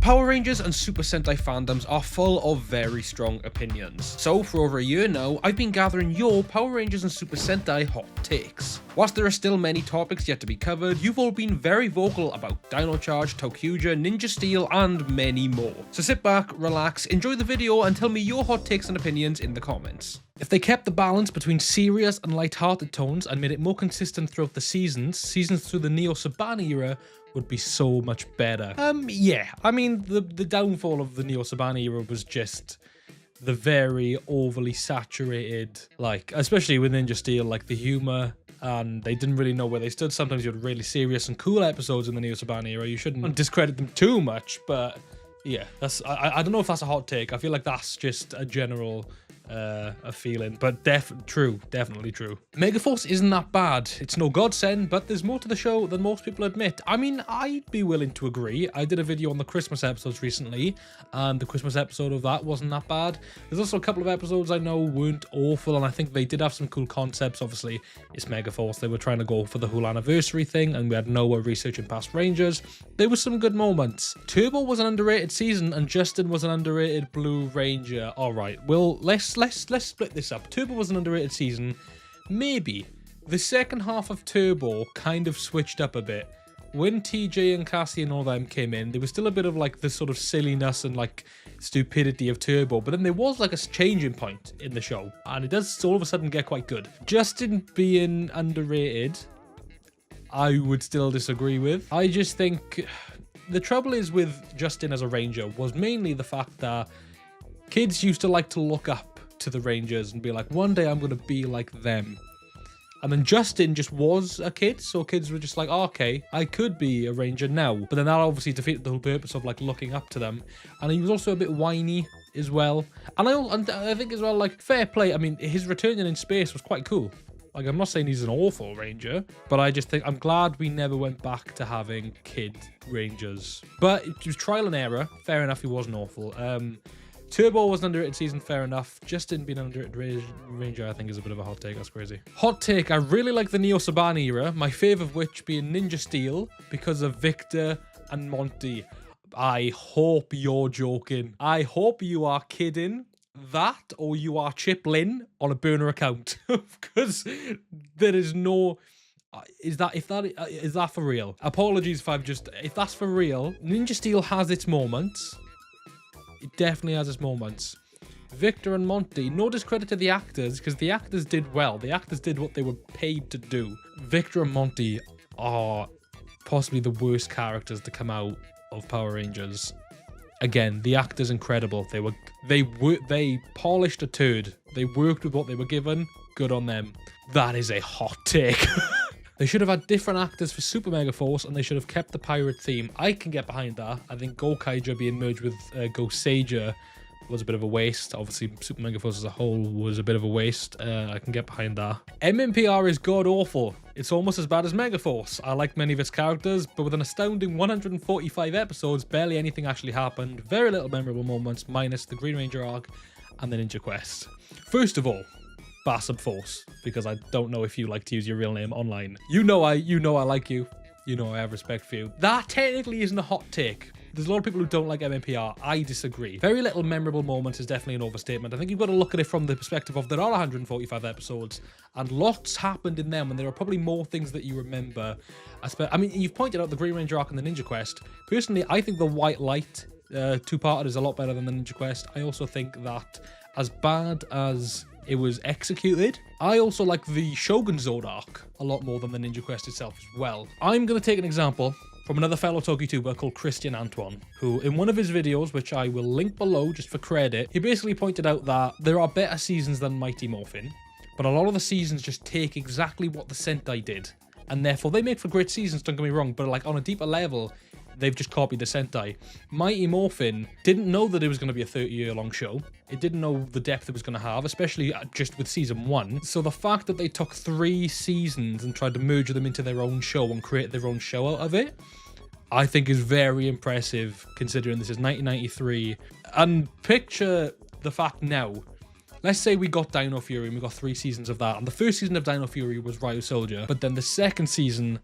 Power Rangers and Super Sentai fandoms are full of very strong opinions. So for over a year now, I've been gathering your Power Rangers and Super Sentai hot takes. Whilst there are still many topics yet to be covered, you've all been very vocal about Dino Charge, ToQger, Ninja Steel, and many more. So sit back, relax, enjoy the video, and tell me your hot takes and opinions in the comments. If they kept the balance between serious and light-hearted tones and made it more consistent throughout the seasons through the Neo Saban era would be so much better. Yeah, I mean, the downfall of the Neo Saban era was just the very overly saturated, like, especially with Ninja Steel, like the humor, and they didn't really know where they stood. Sometimes you had really serious and cool episodes in the Neo Saban era. You shouldn't discredit them too much, but yeah, that's I don't know if that's a hot take. I feel like that's just a general a feeling, but definitely true. Megaforce isn't that bad. It's no godsend, but there's more to the show than most people admit. I mean, I'd be willing to agree. I did a video on the Christmas episodes recently, and the Christmas episode of that wasn't that bad. There's also a couple of episodes I know weren't awful, and I think they did have some cool concepts. Obviously, it's Megaforce. They were trying to go for the whole anniversary thing, and we had Noah researching past Rangers. There were some good moments. Turbo was an underrated season, and Justin was an underrated Blue Ranger. All right, well, let's split this up. Turbo was an underrated season. Maybe. The second half of Turbo kind of switched up a bit. When TJ and Cassie and all them came in, there was still a bit of like the sort of silliness and like stupidity of Turbo, but then there was like a changing point in the show, and it does all of a sudden get quite good. Justin being underrated, I would still disagree with. I just think the trouble is with Justin as a Ranger was mainly the fact that kids used to like to look up to the Rangers and be like, one day I'm going to be like them. And then Justin just was a kid, so kids were just like, oh, okay, I could be a Ranger now. But then that obviously defeated the whole purpose of like looking up to them. And he was also a bit whiny as well. And I think as well, like, fair play. I mean, his returning in space was quite cool. Like, I'm not saying he's an awful Ranger, but I just think I'm glad we never went back to having kid Rangers. But it was trial and error. Fair enough, he wasn't awful. Turbo was an underrated season, fair enough. Justin being an underrated Ranger, I think, is a bit of a hot take. That's crazy. Hot take, I really like the Neo Saban era, my favourite of which being Ninja Steel, because of Victor and Monty. I hope you're joking. I hope you are kidding. That, or you are Chip Lynn on a burner account. Because there is no... Is that for real? Apologies if that's for real. Ninja Steel has its moments. It definitely has its moments. Victor and Monty, no discredit to the actors, because the actors did well. The actors did what they were paid to do. Victor and Monty are possibly the worst characters to come out of Power Rangers. Again, the actors incredible. They polished a turd. They worked with what they were given. Good on them. That is a hot take. They should have had different actors for Super Megaforce, and they should have kept the pirate theme. I can get behind that. I think GoKaiger being merged with GoSager was a bit of a waste. Obviously, Super Megaforce as a whole was a bit of a waste. I can get behind that. MMPR is god-awful. It's almost as bad as Megaforce. I like many of its characters, but with an astounding 145 episodes, barely anything actually happened. Very little memorable moments, minus the Green Ranger arc and the Ninja Quest. First of all, Bassam Force, because I don't know if you like to use your real name online. You know I like you. You know I have respect for you. That technically isn't a hot take. There's a lot of people who don't like MMPR. I disagree. Very little memorable moments is definitely an overstatement. I think you've got to look at it from the perspective of there are 145 episodes and lots happened in them, and there are probably more things that you remember. I mean, you've pointed out the Green Ranger arc and the Ninja Quest. Personally, I think the White Light two-parter is a lot better than the Ninja Quest. I also think that as bad as it was executed, I also like the Shogun Zord arc a lot more than the Ninja Quest itself as well. I'm going to take an example from another fellow ToQtuber called Christian Antoine, who in one of his videos, which I will link below just for credit, he basically pointed out that there are better seasons than Mighty Morphin, but a lot of the seasons just take exactly what the Sentai did, and therefore they make for great seasons, don't get me wrong, but like on a deeper level, they've just copied the Sentai. Mighty Morphin didn't know that it was going to be a 30-year-long show. It didn't know the depth it was going to have, especially just with season 1. So the fact that they took 3 seasons and tried to merge them into their own show and create their own show out of it, I think is very impressive, considering this is 1993. And picture the fact now. Let's say we got Dino Fury and we got 3 seasons of that. And the first season of Dino Fury was Ryo Soldier, but then the second season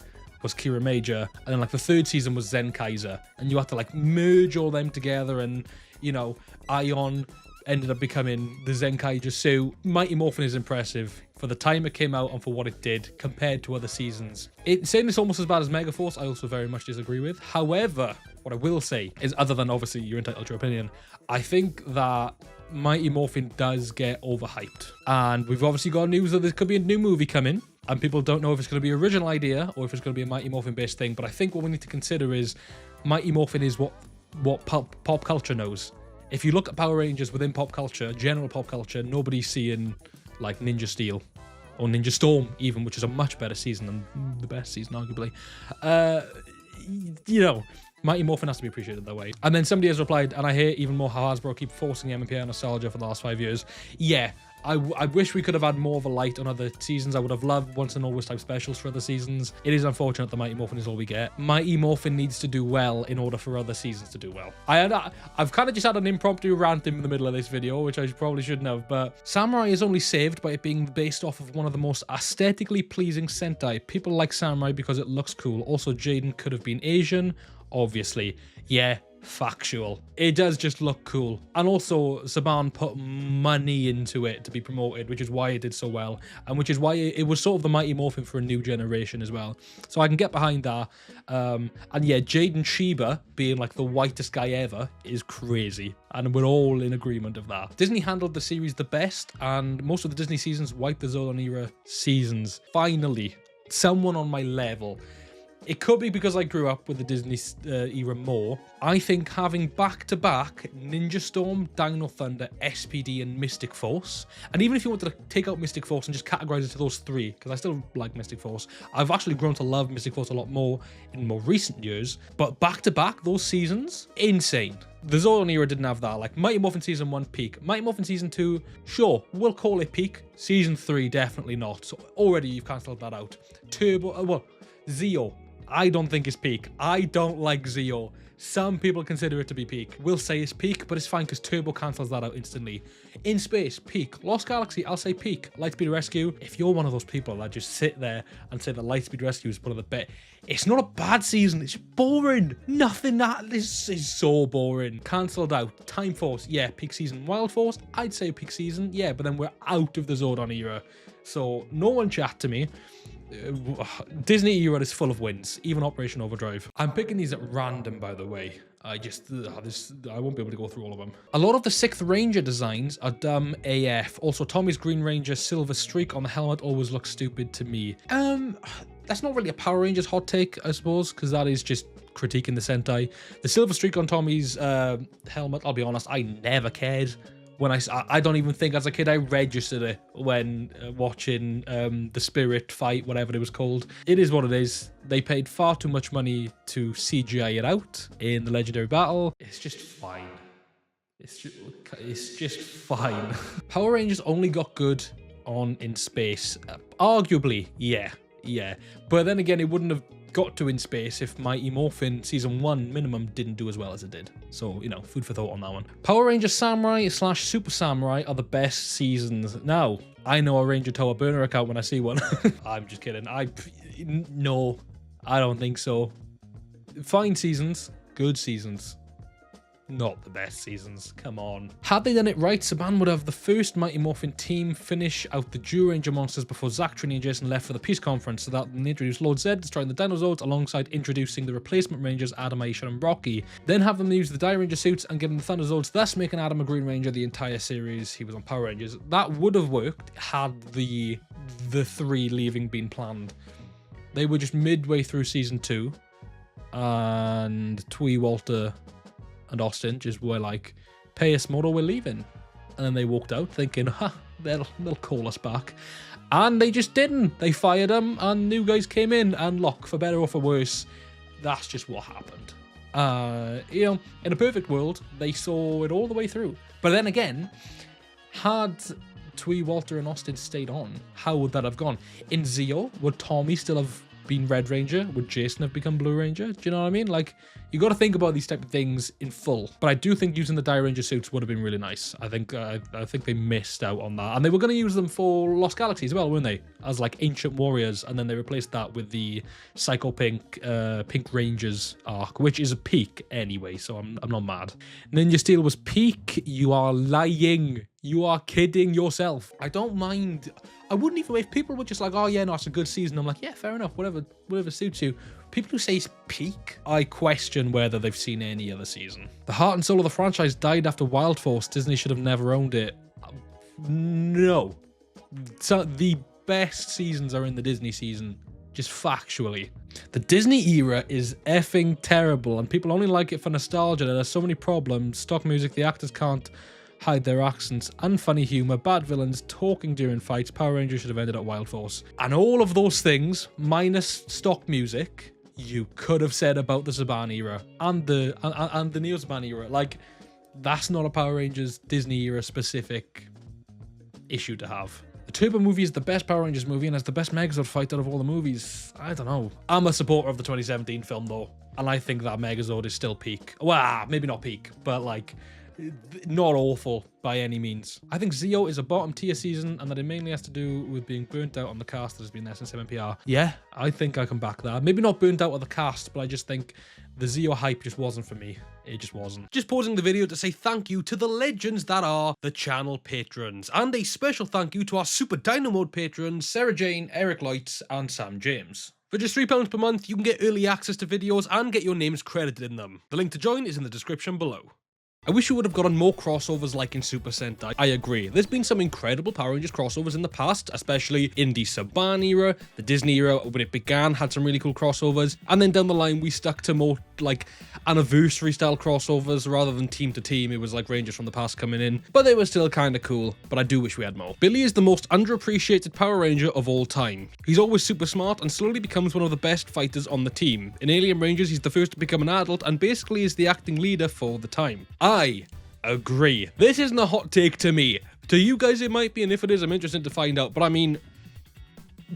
was Kira Major, and then like the third season was Zen Kaiser, and you had to like merge all them together, and you know, Ion ended up becoming the Zen Kaiser. So Mighty Morphin is impressive for the time it came out and for what it did compared to other seasons. Saying it's almost as bad as Megaforce, I also very much disagree with. However, what I will say is, other than obviously you're entitled to your opinion, I think that Mighty Morphin does get overhyped. And we've obviously got news that there could be a new movie coming, and people don't know if it's going to be an original idea or if it's going to be a Mighty Morphin based thing. But I think what we need to consider is Mighty Morphin is what pop culture knows. If you look at Power Rangers within pop culture, general pop culture, nobody's seeing like Ninja Steel or Ninja Storm even, which is a much better season than the best season, arguably. You know, Mighty Morphin has to be appreciated that way. And then somebody has replied, and I hate even more how Hasbro keep forcing MMPI nostalgia for the last 5 years. Yeah, I wish we could have had more of a light on other seasons. I would have loved once and always type specials for other seasons. It is unfortunate that Mighty Morphin is all we get. Mighty Morphin needs to do well in order for other seasons to do well. I've kind of just had an impromptu rant in the middle of this video, which I probably shouldn't have, but Samurai is only saved by it being based off of one of the most aesthetically pleasing Sentai. People like Samurai because it looks cool. Also, Jaden could have been Asian, obviously. Yeah, factual. It does just look cool. And also, Saban put money into it to be promoted, which is why it did so well, and which is why it was sort of the Mighty Morphin for a new generation as well. So I can get behind that. And yeah, Jaden Sheba being like the whitest guy ever is crazy, and we're all in agreement of that. Disney handled the series the best, and most of the Disney seasons wiped the Zordon era seasons. Finally, someone on my level. It could be because I grew up with the Disney era more. I think having back-to-back Ninja Storm, Dino Thunder, SPD, and Mystic Force, and even if you wanted to take out Mystic Force and just categorize it to those three, because I still like Mystic Force, I've actually grown to love Mystic Force a lot more in more recent years, but back-to-back, those seasons, insane. The Zordon era didn't have that. Like, Mighty Morphin Season 1, peak. Mighty Morphin Season 2, sure, we'll call it peak. Season 3, definitely not. So already you've cancelled that out. Zeo. I don't think it's peak. I don't like Zeo. Some people consider it to be peak. We'll say it's peak, but it's fine because Turbo cancels that out instantly. In Space, peak. Lost Galaxy, I'll say peak. Lightspeed Rescue, if you're one of those people that just sit there and say that Lightspeed Rescue is one of the best, it's not a bad season, it's boring. This is so boring. Cancelled out. Time Force, yeah, peak season. Wild Force, I'd say peak season, yeah, but then we're out of the Zordon era. So no one chat to me. Disney era is full of wins, even Operation Overdrive. I'm picking these at random, by the way. I won't be able to go through all of them. A lot of the 6th Ranger designs are dumb AF. Also, Tommy's Green Ranger silver streak on the helmet always looks stupid to me. That's not really a Power Rangers hot take, I suppose, because that is just critiquing the Sentai. The silver streak on Tommy's helmet, I'll be honest, I never cared. When I don't even think as a kid I registered it when watching the Spirit fight, whatever it was called. It is what it is. They paid far too much money to CGI it out in the Legendary Battle. It's just fine. It's just fine. Power Rangers only got good on In Space. Arguably, yeah. But then again, it wouldn't have got to In Space if Mighty Morphin Season 1 minimum didn't do as well as it did. So, you know, food for thought on that one. Power Ranger Samurai / Super Samurai are the best seasons. Now, I know a Ranger Tower burner account when I see one. I'm just kidding. No, I don't think so. Fine seasons, good seasons. Not the best seasons, come on. Had they done it right, Saban would have the first Mighty Morphin team finish out the Kyuranger monsters before Zack, Trini, and Jason left for the peace conference, so that they introduced Lord Zed, destroying the Dinozords, alongside introducing the replacement Rangers Adam, Aisha, and Rocky. Then have them use the Die Ranger suits and give them the Thunderzords, thus making Adam a Green Ranger the entire series he was on Power Rangers. That would have worked had the 3 leaving been planned. They were just midway through Season 2, and Twee, Walter, and Austin just were like, pay us more or we're leaving. And then they walked out thinking, they'll call us back. And they just didn't. They fired them and new guys came in, and look, for better or for worse, that's just what happened. You know, in a perfect world, they saw it all the way through. But then again, had Twee, Walter, and Austin stayed on, how would that have gone? In Zeo, would Tommy still have been Red Ranger? Would Jason have become Blue Ranger? Do you know what I mean? Like, you got to think about these type of things in full. But I do think using the Die Ranger suits would have been really nice. I think they missed out on that. And they were going to use them for Lost Galaxy as well, weren't they? As like ancient warriors. And then they replaced that with the Psycho Pink Rangers arc, which is a peak anyway. So I'm not mad. Ninja Steel was peak. You are lying. You are kidding yourself. I don't mind. I wouldn't even, if people were just like, oh yeah, no, it's a good season. I'm like, yeah, fair enough. Whatever suits you. People who say it's peak, I question whether they've seen any other season. The heart and soul of the franchise died after Wild Force. Disney should have never owned it. No. So the best seasons are in the Disney season. Just factually. The Disney era is effing terrible, and people only like it for nostalgia. There's so many problems. Stock music, the actors can't hide their accents, unfunny humor, bad villains, talking during fights. Power Rangers should have ended at Wild Force. And all of those things, minus stock music, you could have said about the Saban era and the Neo Saban era. Like, that's not a Power Rangers Disney era specific issue to have. The Turbo movie is the best Power Rangers movie and has the best Megazord fight out of all the movies. I don't know. I'm a supporter of the 2017 film though, and I think that Megazord is still peak. Well, maybe not peak, but like, not awful by any means. I think Zeo is a bottom tier season, and that it mainly has to do with being burnt out on the cast that has been there since MMPR. Yeah, I think I can back that. Maybe not burnt out on the cast, but I just think the Zeo hype just wasn't for me. It just wasn't. Just pausing the video to say thank you to the legends that are the channel patrons, and a special thank you to our Super Dino Mode patrons, Sarah Jane, Eric Lights, and Sam James. For just £3 per month, you can get early access to videos and get your names credited in them. The link to join is in the description below. I wish we would have gotten more crossovers like in Super Sentai. I agree. There's been some incredible Power Rangers crossovers in the past, especially in the Saban era, the Disney era, when it began, had some really cool crossovers. And then down the line, we stuck to more like anniversary style crossovers rather than team to team. It was like Rangers from the past coming in, but they were still kind of cool. But I do wish we had more. Billy is the most underappreciated Power Ranger of all time. He's always super smart and slowly becomes one of the best fighters on the team. In Alien Rangers, he's the first to become an adult and basically is the acting leader for the time. I agree. This isn't a hot take to me. To you guys it might be, and if it is, I'm interested to find out. But I mean,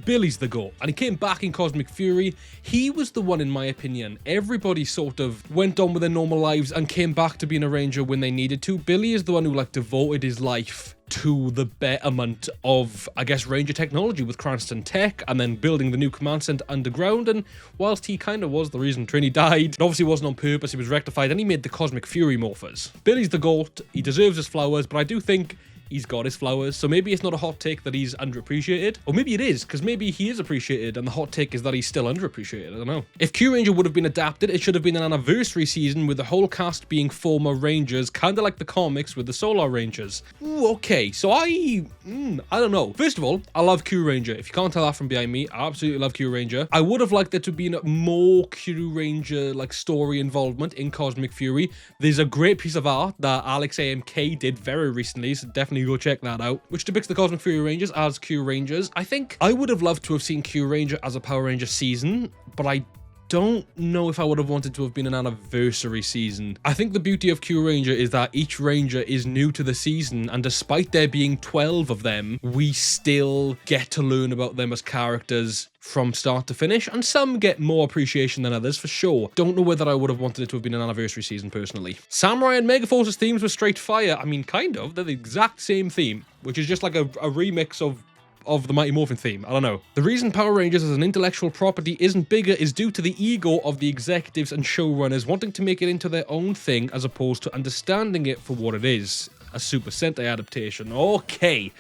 Billy's the GOAT, and he came back in Cosmic Fury. He was the one, in my opinion. Everybody sort of went on with their normal lives and came back to being a Ranger when they needed to. Billy is the one who like devoted his life to the betterment of, I guess, Ranger technology with Cranston Tech, and then building the new command center underground. And whilst he kind of was the reason Trini died, it obviously wasn't on purpose. He was rectified, and he made the Cosmic Fury morphers. Billy's the GOAT. He deserves his flowers, but I do think he's got his flowers, so maybe it's not a hot take that he's underappreciated. Or maybe it is, because maybe he is appreciated, and the hot take is that he's still underappreciated. I don't know. If Kyuranger would have been adapted, it should have been an anniversary season with the whole cast being former Rangers, kind of like the comics with the Solar Rangers. Ooh, okay, so I don't know. First of all, I love Kyuranger. If you can't tell that from behind me, I absolutely love Kyuranger. I would have liked there to be more Kyuranger like story involvement in Cosmic Fury. There's a great piece of art that Alex AMK did very recently, so definitely go check that out, which depicts the Cosmic Fury Rangers as Kyurangers. I think I would have loved to have seen Kyuranger as a Power Ranger season, but I don't know if I would have wanted to have been an anniversary season. I think the beauty of Kyuranger is that each Ranger is new to the season, and despite there being 12 of them, we still get to learn about them as characters from start to finish, and some get more appreciation than others for sure. Don't know whether I would have wanted it to have been an anniversary season personally. Samurai and Megaforce's themes were straight fire. I mean, kind of. They're the exact same theme, which is just like a remix of the Mighty Morphin theme. I don't know. The reason Power Rangers as an intellectual property isn't bigger is due to the ego of the executives and showrunners wanting to make it into their own thing as opposed to understanding it for what it is, a Super Sentai adaptation. Okay.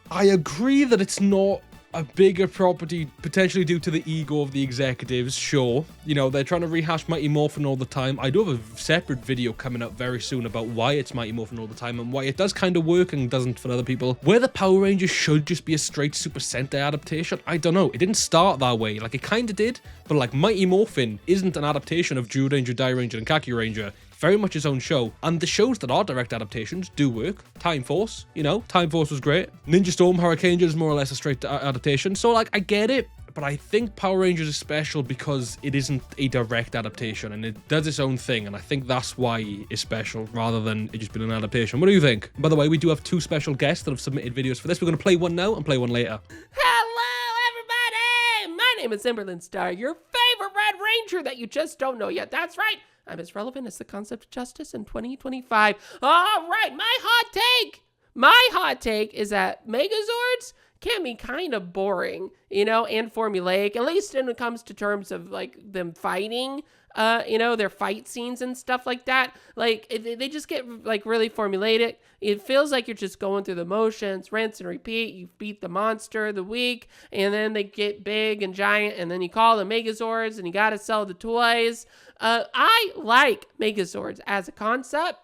I agree that it's not a bigger property, potentially due to the ego of the executives, sure. You know, they're trying to rehash Mighty Morphin all the time. I do have a separate video coming up very soon about why it's Mighty Morphin all the time and why it does kind of work and doesn't for other people. Whether Power Rangers should just be a straight Super Sentai adaptation, I don't know. It didn't start that way. Like, it kind of did, but like Mighty Morphin isn't an adaptation of Kyuranger, Die Ranger, and Kyuranger. Very much his own show, and the shows that are direct adaptations do work. Time Force, you know, Time Force was great. Ninja Storm, Hurricane is more or less a straight adaptation, so like, I get it, but I think Power Rangers is special because it isn't a direct adaptation, and it does its own thing, and I think that's why it's special, rather than it just being an adaptation. What do you think? By the way, we do have 2 special guests that have submitted videos for this. We're going to play one now and play one later. Hello, everybody! My name is Timberland Star, your favorite Red Ranger that you just don't know yet. That's right, I'm as relevant as the concept of justice in 2025. All right, my hot take is that Megazords can be kind of boring, you know, and formulaic, at least when it comes to terms of, like, them fighting, you know, their fight scenes and stuff like that. Like, they just get, like, really formulaic. It feels like you're just going through the motions, rinse and repeat. You beat the monster of the week, and then they get big and giant, and then you call them Megazords, and you gotta sell the toys. I like Megazords as a concept.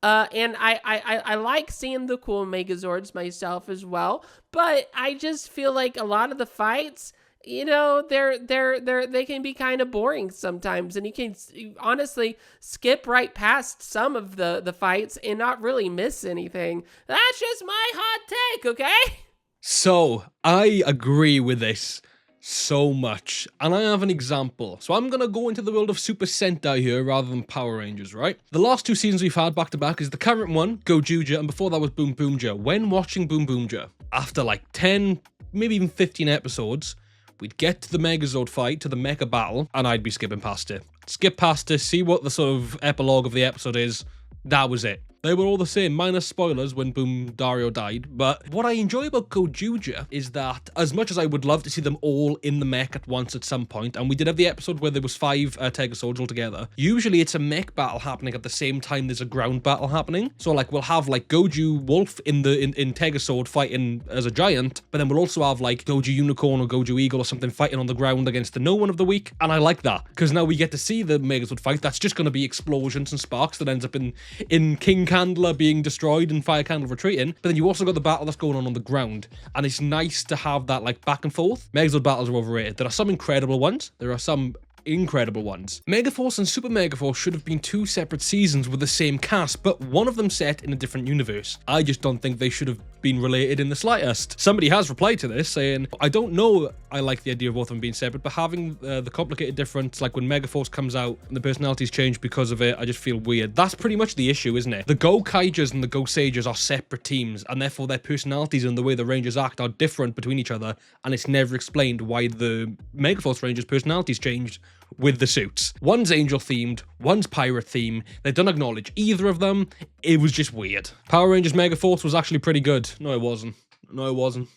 And I like seeing the cool Megazords myself as well, but I just feel like a lot of the fights, you know, they can be kind of boring sometimes, and you can honestly skip right past some of the fights and not really miss anything. That's just my hot take, okay? So, I agree with this so much, and I have an example. So I'm gonna go into the world of Super Sentai here rather than Power Rangers, right? The last two seasons we've had back to back is the current one, Gojuja, and before that was Boom Boomja. When watching Boom Boomja, after like 10, maybe even 15 episodes, we'd get to the Megazord fight, to the Mecha battle, and I'd be skipping past it. Skip past it, see what the sort of epilogue of the episode is. That was it. They were all the same, minus spoilers when Boom Dario died. But what I enjoy about Gojuja is that, as much as I would love to see them all in the mech at once at some point, and we did have the episode where there was 5 Megazords altogether, usually it's a mech battle happening at the same time there's a ground battle happening. So like we'll have like Goju Wolf in Megazord fighting as a giant, but then we'll also have like Goju Unicorn or Goju Eagle or something fighting on the ground against the no one of the week. And I like that, because now we get to see the Megazord fight. That's just going to be explosions and sparks that ends up in King Candler being destroyed and Fire Candle retreating, but then you also got the battle that's going on the ground, and it's nice to have that like back and forth. Megazord battles are overrated. There are some incredible ones, there are some incredible ones. Megaforce and Super Megaforce should have been 2 separate seasons with the same cast, but one of them set in a different universe. I just don't think they should have been related in the slightest. Somebody has replied to this saying, I don't know, I like the idea of both of them being separate, but having the complicated difference, like when Megaforce comes out and the personalities change because of it, I just feel weird. That's pretty much the issue, isn't it? The Go Kaijas and the Go Sages are separate teams, and therefore their personalities and the way the Rangers act are different between each other, and it's never explained why the Megaforce Rangers' personalities changed with the suits. One's angel themed, one's pirate themed. They don't acknowledge either of them. It was just weird. Power Rangers Megaforce was actually pretty good. No, it wasn't.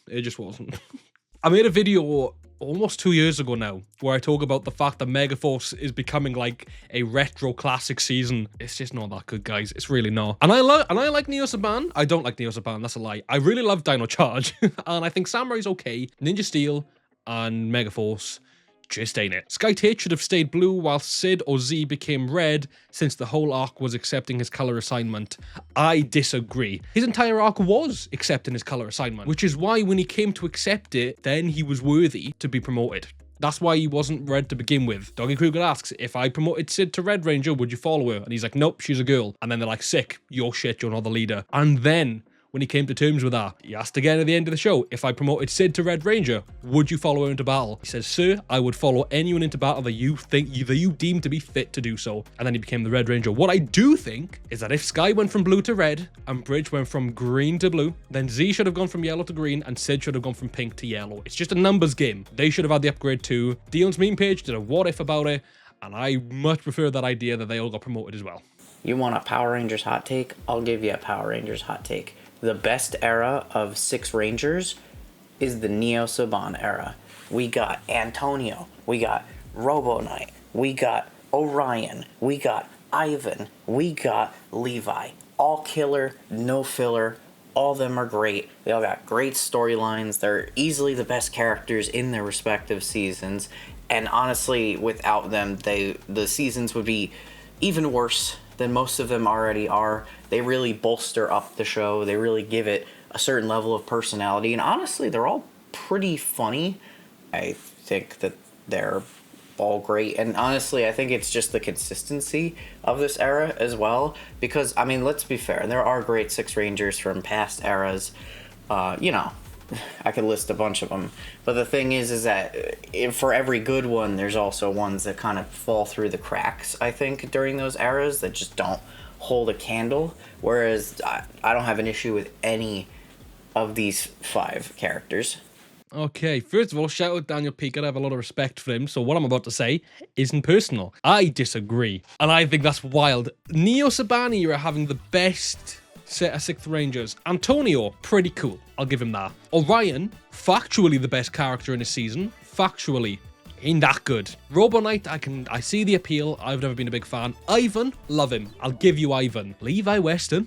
It just wasn't. I made a video almost 2 years ago now where I talk about the fact that Megaforce is becoming like a retro classic season. It's just not that good, guys. It's really not. And I like Neo Saban. I don't like Neo Saban. That's a lie. I really love Dino Charge, and I think Samurai's okay. Ninja Steel and Megaforce just ain't it. Sky Tate should have stayed blue while Sid or Z became red, since the whole arc was accepting his color assignment. I disagree. His entire arc was accepting his color assignment, which is why when he came to accept it, then he was worthy to be promoted. That's why he wasn't red to begin with. Doggy Kruger asks, if I promoted Sid to Red Ranger, would you follow her? And he's like, nope, she's a girl. And then they're like, sick, you're shit, you're not the leader. And then when he came to terms with that, he asked again at the end of the show, if I promoted Sid to Red Ranger, would you follow her into battle? He says, sir, I would follow anyone into battle that you deem to be fit to do so. And then he became the Red Ranger. What I do think is that if Sky went from blue to red and Bridge went from green to blue, then Z should have gone from yellow to green and Sid should have gone from pink to yellow. It's just a numbers game. They should have had the upgrade too. Dion's meme page did a what if about it, and I much prefer that idea that they all got promoted as well. You want a Power Rangers hot take? I'll give you a Power Rangers hot take. The best era of 6 Rangers is the Neo Saban era. We got Antonio, we got Robo Knight, we got Orion, we got Ivan, we got Levi. All killer, no filler. All of them are great. They all got great storylines. They're easily the best characters in their respective seasons. And honestly, without them, the seasons would be even worse than most of them already are. They really bolster up the show. They really give it a certain level of personality. And honestly, they're all pretty funny. I think that they're all great. And honestly, I think it's just the consistency of this era as well. Because, I mean, let's be fair. There are great 6 Rangers from past eras. I could list a bunch of them. But the thing is that for every good one, there's also ones that kind of fall through the cracks, I think, during those eras that just don't hold a candle. Whereas I don't have an issue with any of these 5 characters. Okay, first of all, shout out Daniel Peacock. I have a lot of respect for him, so what I'm about to say isn't personal. I disagree, and I think that's wild. Neo Saban era having the best set of 6th Rangers. Antonio, pretty cool. I'll give him that. Orion, factually the best character in his season. Factually, ain't that good. Robo Knight, I see the appeal. I've never been a big fan. Ivan, love him. I'll give you Ivan. Levi Weston.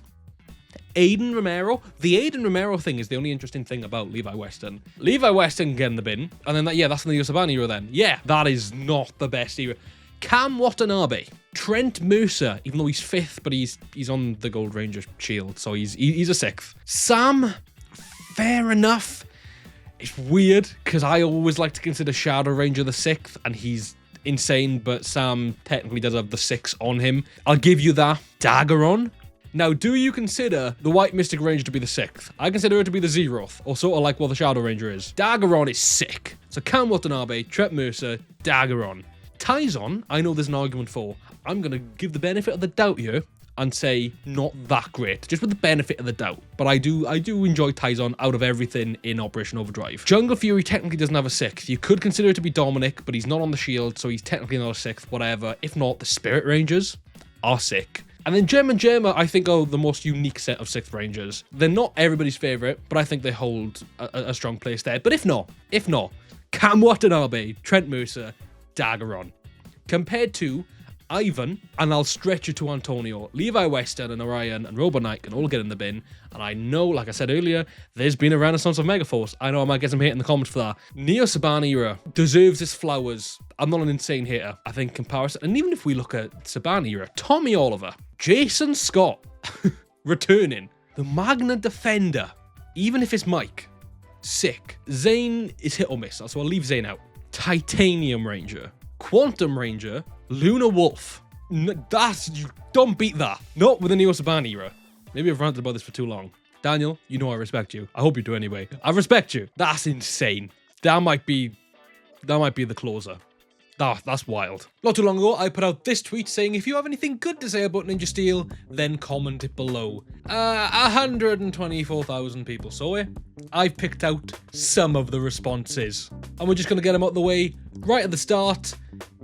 Aiden Romero. The Aiden Romero thing is the only interesting thing about Levi Weston. Levi Weston can get in the bin, and then that's the Neo Saban era then. Yeah, that is not the best era. Cam Watanabe. Trent Mercer, even though he's 5th, but he's on the Gold Ranger shield, so he's a 6th. Sam, fair enough. It's weird, because I always like to consider Shadow Ranger the 6th, and he's insane, but Sam technically does have the 6 on him. I'll give you that. Daggeron. Now, do you consider the White Mystic Ranger to be the 6th? I consider it to be the 0th, or sort of like what the Shadow Ranger is. Daggeron is sick. So Cam Watanabe, Trent Mercer, Daggeron. Tyson, I know there's an argument for. I'm going to give the benefit of the doubt here and say not that great, just with the benefit of the doubt. But I do enjoy Tyson out of everything in Operation Overdrive. Jungle Fury technically doesn't have a 6th. You could consider it to be Dominic, but he's not on the shield, so he's technically not a 6th, whatever. If not, the Spirit Rangers are sick. And then Gem and Gemma, I think, are the most unique set of 6th Rangers. They're not everybody's favourite, but I think they hold a strong place there. But if not, Cam Watanabe, Trent Mercer, Daggeron. Compared to Ivan, and I'll stretch it to Antonio, Levi Weston and Orion and Robo Knight can all get in the bin. And I know, like I said earlier, there's been a renaissance of Megaforce. I know I might get some hate in the comments for that. Neo Saban era deserves its flowers. I'm not an insane hater. I think comparison, and even if we look at Saban era, Tommy Oliver, Jason Scott, returning, the Magna Defender, even if it's Mike, sick. Zane is hit or miss, so I'll leave Zane out. Titanium Ranger, Quantum Ranger, Luna Wolf. You don't beat that. Not with the Neo Saban era. Maybe I've ranted about this for too long. Daniel, you know I respect you. I hope you do anyway. I respect you. That's insane. That might be the closer. That's wild. Not too long ago, I put out this tweet saying, if you have anything good to say about Ninja Steel, then comment it below. 124,000 people saw it. I've picked out some of the responses, and we're just going to get them out of the way. Right at the start,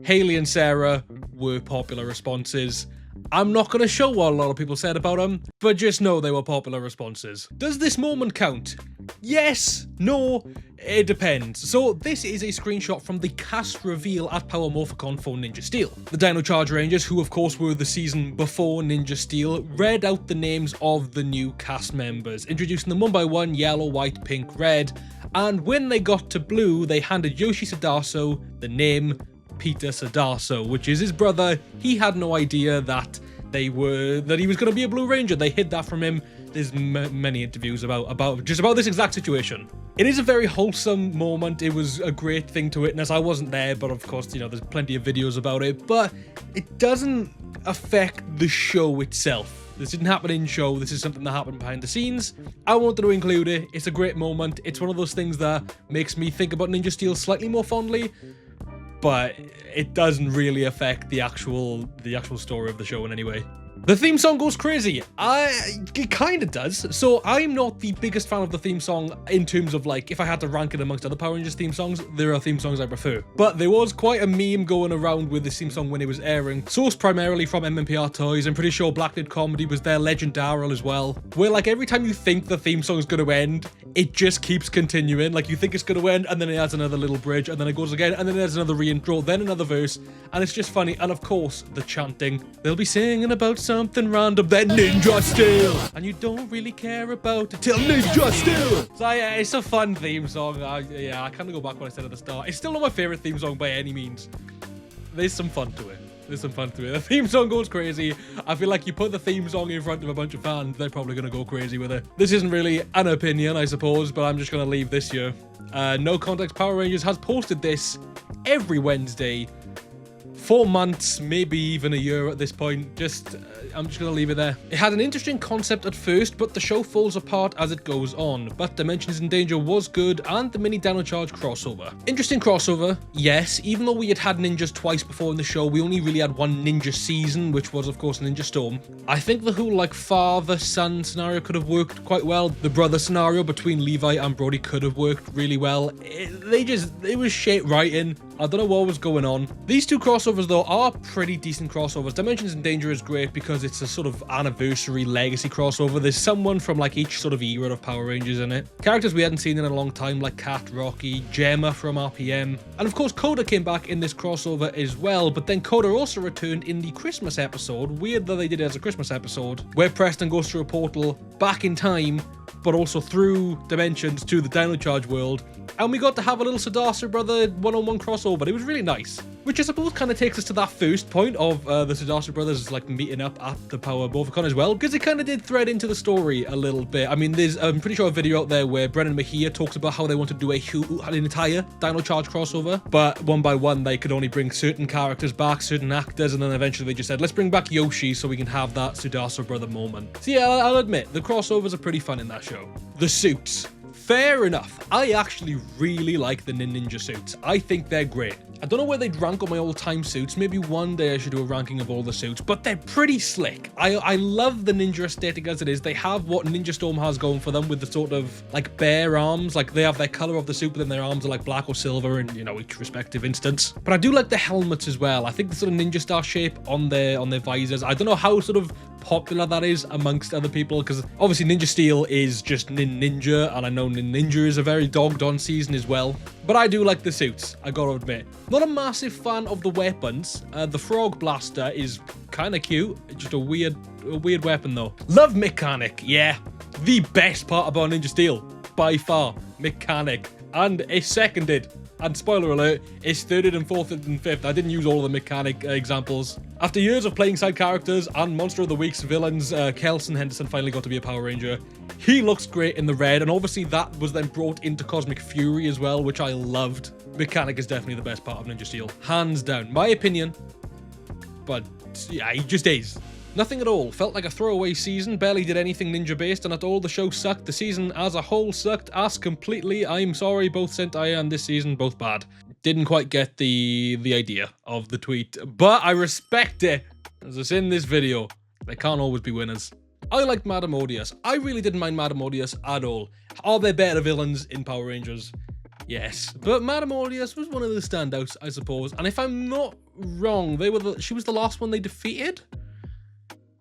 Haley and Sarah were popular responses. I'm not going to show what a lot of people said about them, but just know they were popular responses. Does this moment count? Yes, no, it depends. So this is a screenshot from the cast reveal at Power Morphicon for Ninja Steel. The Dino Charge Rangers, who of course were the season before Ninja Steel, read out the names of the new cast members, introducing them one by one: yellow, white, pink, red, and when they got to blue, they handed Yoshi Sadaso the name Peter Sadaso, which is his brother. He had no idea that he was going to be a Blue Ranger. They hid that from him. There's many interviews about this exact situation. It is a very wholesome moment. It was a great thing to witness. I wasn't there, but of course, there's plenty of videos about it. But it doesn't affect the show itself. This didn't happen in show. This is something that happened behind the scenes. I wanted to include it. It's a great moment. It's one of those things that makes me think about Ninja Steel slightly more fondly, but it doesn't really affect the actual story of the show in any way. The theme song goes crazy. It kind of does. So I'm not the biggest fan of the theme song in terms of, like, if I had to rank it amongst other Power Rangers theme songs, there are theme songs I prefer. But there was quite a meme going around with the theme song when it was airing, sourced primarily from MMPR Toys. I'm pretty sure Blacknet Comedy was there, Legend Daryl as well, where, like, every time you think the theme song is going to end, it just keeps continuing. Like, you think it's going to end, and then it adds another little bridge, and then it goes again, and then there's another reintro, then another verse, and it's just funny. And of course, the chanting. They'll be singing about something random, then Ninja Steel, and you don't really care about it till Ninja Steel. So yeah, it's a fun theme song. I kind of go back what I said at the start. It's still not my favorite theme song by any means. There's some fun to it. The theme song goes crazy. I feel like you put the theme song in front of a bunch of fans, they're probably going to go crazy with it. This isn't really an opinion, I suppose, but I'm just going to leave this here. No Context Power Rangers has posted this every Wednesday 4 months, maybe even a year at this point. I'm just gonna leave it there. It had an interesting concept at first, but the show falls apart as it goes on. But Dimensions in Danger was good, and the mini Dino Charge crossover. Interesting crossover, yes. Even though we had ninjas twice before in the show, we only really had one ninja season, which was of course Ninja Storm. I think the whole like father-son scenario could have worked quite well. The brother scenario between Levi and Brody could have worked really well. It was shit writing. I don't know what was going on. These two crossovers, though, are pretty decent crossovers. Dimensions in Danger is great because it's a sort of anniversary legacy crossover. There's someone from, like, each sort of era of Power Rangers in it. Characters we hadn't seen in a long time, like Kat, Rocky, Gemma from RPM. And, of course, Coda came back in this crossover as well, but then Coda also returned in the Christmas episode. Weird that they did it as a Christmas episode, where Preston goes through a portal back in time, but also through dimensions to the Dino Charge world. And we got to have a little Sadasa Brother one-on-one crossover. It was really nice. Which I suppose kind of takes us to that first point of the Sadasa Brothers like meeting up at the Power Morphicon as well, because it kind of did thread into the story a little bit. I mean, there's I'm pretty sure a video out there where Brennan Mahia talks about how they want to do an entire Dino Charge crossover, but one by one they could only bring certain characters back, certain actors, and then eventually they just said, let's bring back Yoshi so we can have that Sadasa Brother moment. So yeah, I'll admit, the crossovers are pretty fun in that show. The suits. Fair enough. I actually really like the Ninja suits. I think they're great. I don't know where they'd rank on my all-time suits. Maybe one day I should do a ranking of all the suits, but they're pretty slick. I love the ninja aesthetic as it is. They have what Ninja Storm has going for them with the sort of like bare arms. Like they have their color of the suit, but then their arms are like black or silver in, you know, each respective instance. But I do like the helmets as well. I think the sort of ninja star shape on their visors. I don't know how sort of popular that is amongst other people, because obviously Ninja Steel is just Ninja, and I know Ninja is a very dogged on season as well. But I do like the suits, I gotta admit. Not a massive fan of the weapons. The Frog Blaster is kind of cute. It's just a weird weapon though. Love Mechanic, yeah. The best part about Ninja Steel, by far, Mechanic. And it's seconded. And spoiler alert, it's thirded and fourth and fifth. I didn't use all of the Mechanic examples. After years of playing side characters and Monster of the Week's villains, Kelson Henderson finally got to be a Power Ranger. He looks great in the red, and obviously that was then brought into Cosmic Fury as well, which I loved. Mechanic is definitely the best part of Ninja Steel. Hands down. My opinion. But yeah, he just is. Nothing at all. Felt like a throwaway season, barely did anything ninja based, and at all the show sucked. The season as a whole sucked ass completely. I'm sorry, both Sentai and this season, both bad. Didn't quite get the idea of the tweet, but I respect it. As it's in this video, they can't always be winners. I liked Madame Odious. I really didn't mind Madame Odious at all. Are there better villains in Power Rangers? Yes, but Madame Odious was one of the standouts, I suppose. And if I'm not wrong, she was the last one they defeated?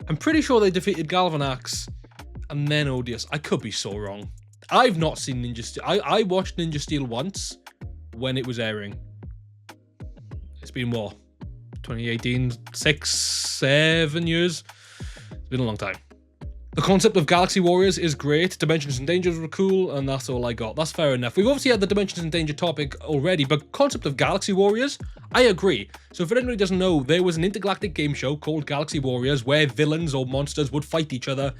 I'm pretty sure they defeated Galvanax and then Odious. I could be so wrong. I've not seen Ninja Steel. I watched Ninja Steel once when it was airing. It's been what? 2018? 6-7 years? It's been a long time. The concept of Galaxy Warriors is great. Dimensions in Danger were cool, and that's all I got. That's fair enough. We've obviously had the Dimensions in Danger topic already, but concept of Galaxy Warriors, I agree. So if anybody doesn't know, there was an intergalactic game show called Galaxy Warriors where villains or monsters would fight each other.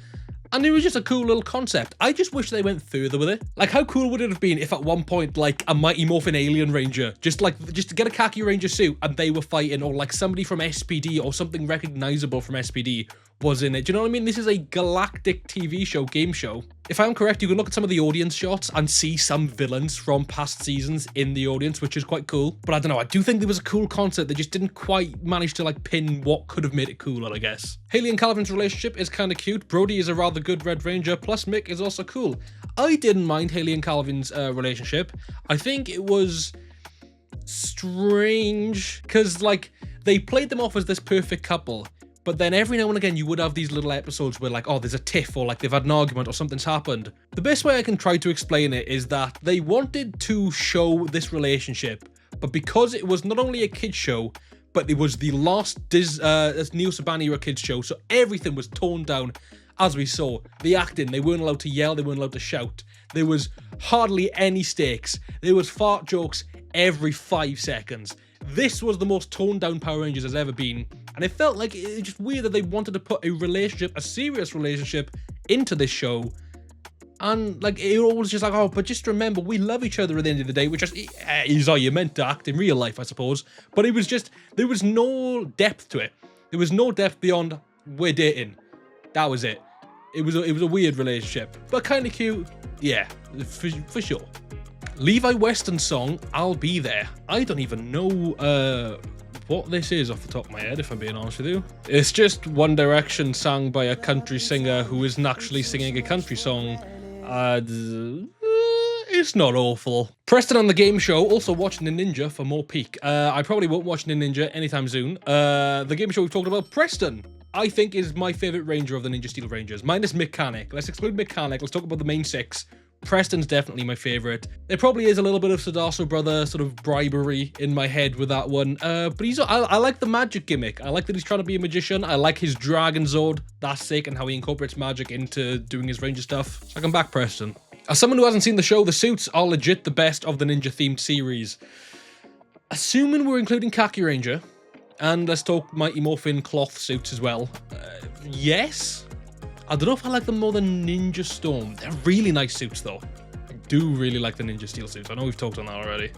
And it was just a cool little concept. I just wish they went further with it. Like, how cool would it have been if at one point, like, a Mighty Morphin Alien Ranger, just to get a Kyuranger suit and they were fighting, or like somebody from SPD or something recognizable from SPD was in it. Do you know what I mean? This is a galactic TV show, game show. If I'm correct, you can look at some of the audience shots and see some villains from past seasons in the audience, which is quite cool. But I don't know, I do think there was a cool concept. They just didn't quite manage to like pin what could have made it cooler, I guess. Haley and Calvin's relationship is kind of cute. Brody is a rather good Red Ranger, plus Mick is also cool. I didn't mind Haley and Calvin's relationship. I think it was strange because like they played them off as this perfect couple. But then every now and again, you would have these little episodes where like, oh, there's a tiff or like they've had an argument or something's happened. The best way I can try to explain it is that they wanted to show this relationship, but because it was not only a kid's show, but it was the last Neo Saban era kids show, so everything was toned down, as we saw. The acting, they weren't allowed to yell, they weren't allowed to shout. There was hardly any stakes. There was fart jokes every 5 seconds. This was the most toned down Power Rangers has ever been, and it felt like it's just weird that they wanted to put a relationship, a serious relationship, into this show, And like, it always just like, oh, but just remember, we love each other at the end of the day, which is how you meant to act in real life, I suppose. But it was just, there was no depth to it. There was no depth beyond, we're dating. That was it. It was a weird relationship, but kind of cute. Yeah, for sure. Levi Weston's song, I'll Be There. I don't even know what this is off the top of my head, if I'm being honest with you. It's just One Direction sung by a country singer who isn't actually singing a country song. It's not awful. Preston on the game show, also watching the Ninja for more peak. I probably won't watch the Ninja anytime soon. The game show we've talked about, Preston, I think is my favourite ranger of the Ninja Steel Rangers. Minus Mechanic. Let's exclude Mechanic. Let's talk about the main 6. Preston's definitely my favourite. There probably is a little bit of Sadaso Brother sort of bribery in my head with that one. But I like the magic gimmick. I like that he's trying to be a magician. I like his Dragon Zord. That's sick, and how he incorporates magic into doing his ranger stuff. So I come back, Preston. As someone who hasn't seen the show, the suits are legit the best of the ninja-themed series. Assuming we're including Kyuranger, and let's talk Mighty Morphin cloth suits as well. Yes? I don't know if I like them more than Ninja Storm. They're really nice suits, though. I do really like the Ninja Steel suits. I know we've talked on that already.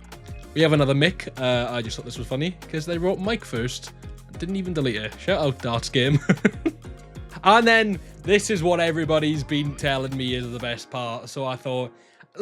We have another Mick. I just thought this was funny, because they wrote Mike first. Didn't even delete it. Shout out, Darts Game. And then, this is what everybody's been telling me is the best part. So I thought,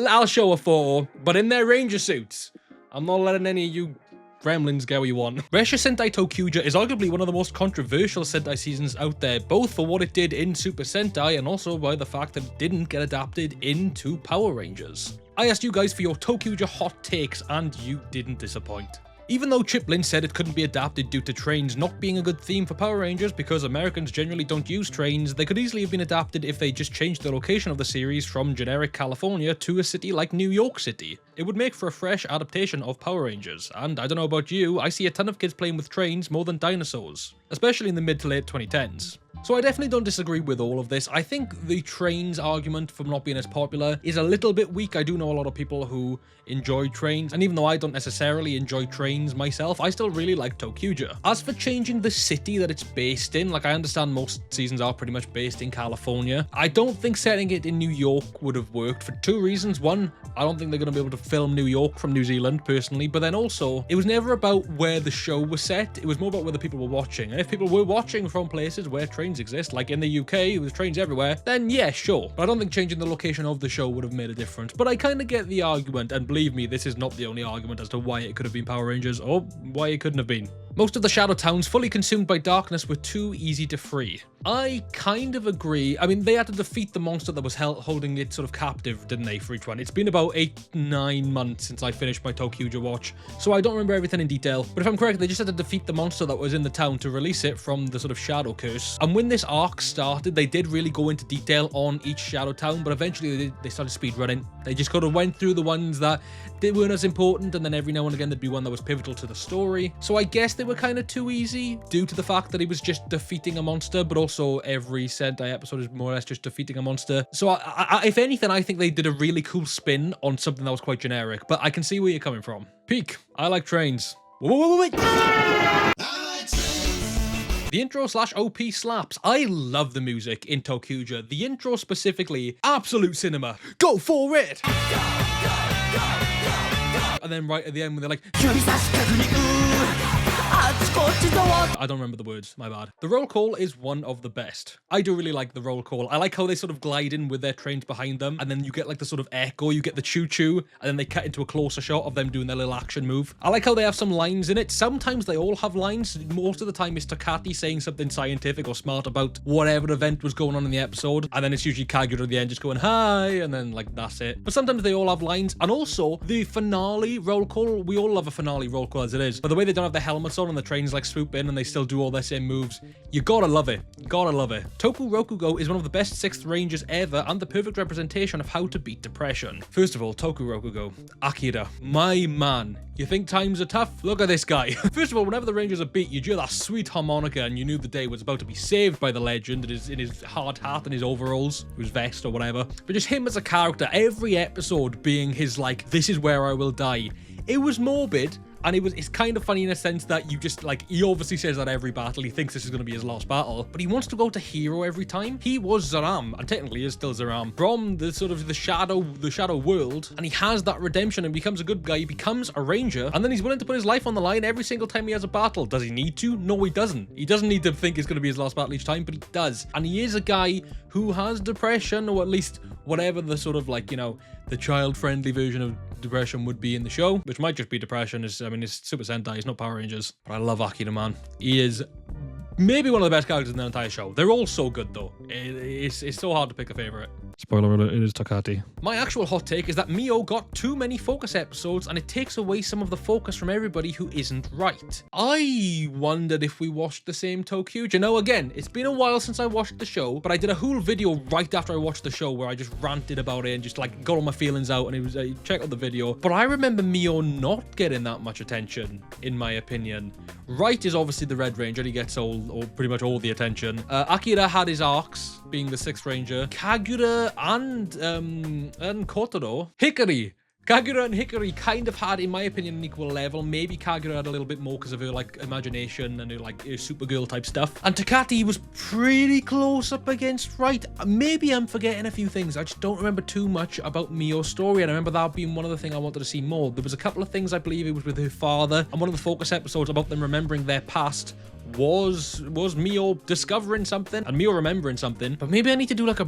I'll show a photo, but in their ranger suits. I'm not letting any of you gremlins get what you want. Resha Sentai ToQger is arguably one of the most controversial Sentai seasons out there, both for what it did in Super Sentai and also by the fact that it didn't get adapted into Power Rangers. I asked you guys for your ToQger hot takes and you didn't disappoint. Even though Chiplin said it couldn't be adapted due to trains not being a good theme for Power Rangers because Americans generally don't use trains, they could easily have been adapted if they just changed the location of the series from generic California to a city like New York City. It would make for a fresh adaptation of Power Rangers, and I don't know about you, I see a ton of kids playing with trains more than dinosaurs, especially in the mid to late 2010s. So I definitely don't disagree with all of this. I think the trains argument for not being as popular is a little bit weak. I do know a lot of people who enjoy trains, and even though I don't necessarily enjoy trains myself, I still really like ToQger. As for changing the city that it's based in, like I understand most seasons are pretty much based in California, I don't think setting it in New York would have worked for 2 reasons. One, I don't think they're going to be able to film New York from New Zealand personally, but then also, it was never about where the show was set, it was more about where the people were watching, and if people were watching from places where trains exist, like in the UK with trains everywhere, then yeah, sure. But I don't think changing the location of the show would have made a difference. But I kind of get the argument, and believe me, this is not the only argument as to why it could have been Power Rangers or why it couldn't have been. Most of the shadow towns fully consumed by darkness were too easy to free. I kind of agree. I mean, they had to defeat the monster that was holding it sort of captive, didn't they, for each one? It's been about 8-9 months since I finished my ToQger watch, so I don't remember everything in detail. But if I'm correct, they just had to defeat the monster that was in the town to release it from the sort of shadow curse. And when this arc started, they did really go into detail on each shadow town, but eventually they started speedrunning. They just kind of went through the ones that weren't as important, and then every now and again there'd be one that was pivotal to the story. So I guess they were kind of too easy due to the fact that he was just defeating a monster, but also every Sentai episode is more or less just defeating a monster. So if anything, I think they did a really cool spin on something that was quite generic, but I can see where you're coming from. Peak, I like trains. Wait. The intro / OP slaps. I love the music in ToQger. The intro specifically, absolute cinema. Go for it! And then right at the end when they're like, I don't remember the words, my bad. The roll call is one of the best. I do really like the roll call. I like how they sort of glide in with their trains behind them, and then you get like the sort of echo, you get the choo-choo, and then they cut into a closer shot of them doing their little action move. I like how they have some lines in it. Sometimes they all have lines. Most of the time it's Takati saying something scientific or smart about whatever event was going on in the episode, and then it's usually Kagura at the end just going, hi, and then like that's it. But sometimes they all have lines, and also the finale roll call, we all love a finale roll call as it is, but the way they don't have the helmets on and the trains like swoop in and they still do all their same moves, you gotta love it. Gotta love it. Toku Rokugo is one of the best 6th Rangers ever and the perfect representation of how to beat depression. First of all, Toku Rokugo, Akira, my man. You think times are tough? Look at this guy. First of all, whenever the Rangers are beat, you'd hear that sweet harmonica and you knew the day was about to be saved by the legend in his hard hat and his overalls, his vest or whatever. But just him as a character, every episode being his like, this is where I will die. It was morbid, And it's kind of funny in a sense that you just, like, he obviously says that every battle, he thinks this is going to be his last battle, but he wants to go to hero every time. He was Zaram, and technically is still Zaram, from the sort of the shadow world, and he has that redemption and becomes a good guy. He becomes a ranger, and then he's willing to put his life on the line every single time he has a battle. Does he need to? No, he doesn't. He doesn't need to think it's going to be his last battle each time, but he does. And he is a guy who has depression, or at least whatever the sort of, like, you know, the child-friendly version of depression would be in the show, which might just be depression. It's Super Sentai, it's not Power Rangers. But I love Akira, man. He is maybe one of the best characters in the entire show. They're all so good, though. It's so hard to pick a favorite. Spoiler alert, it is Takati. My actual hot take is that Mio got too many focus episodes, and it takes away some of the focus from everybody who isn't right. I wondered if we watched the same ToQger. Now, again, it's been a while since I watched the show, but I did a whole video right after I watched the show where I just ranted about it and just, like, got all my feelings out, and it was, check out the video. But I remember Mio not getting that much attention, in my opinion. Right is obviously the Red Ranger. He gets pretty much all the attention. Akira had his arcs, being the 6th Ranger. Kagura and Kotaro. Kagura and Hikari kind of had, in my opinion, an equal level. Maybe Kagura had a little bit more because of her, like, imagination and her, like, her Supergirl type stuff. And Takati was pretty close up against Right. Maybe I'm forgetting a few things. I just don't remember too much about Mio's story, and I remember that being one of the things I wanted to see more. There was a couple of things, I believe it was with her father, and one of the focus episodes about them remembering their past was Mio discovering something and Mio remembering something. But maybe I need to do, like,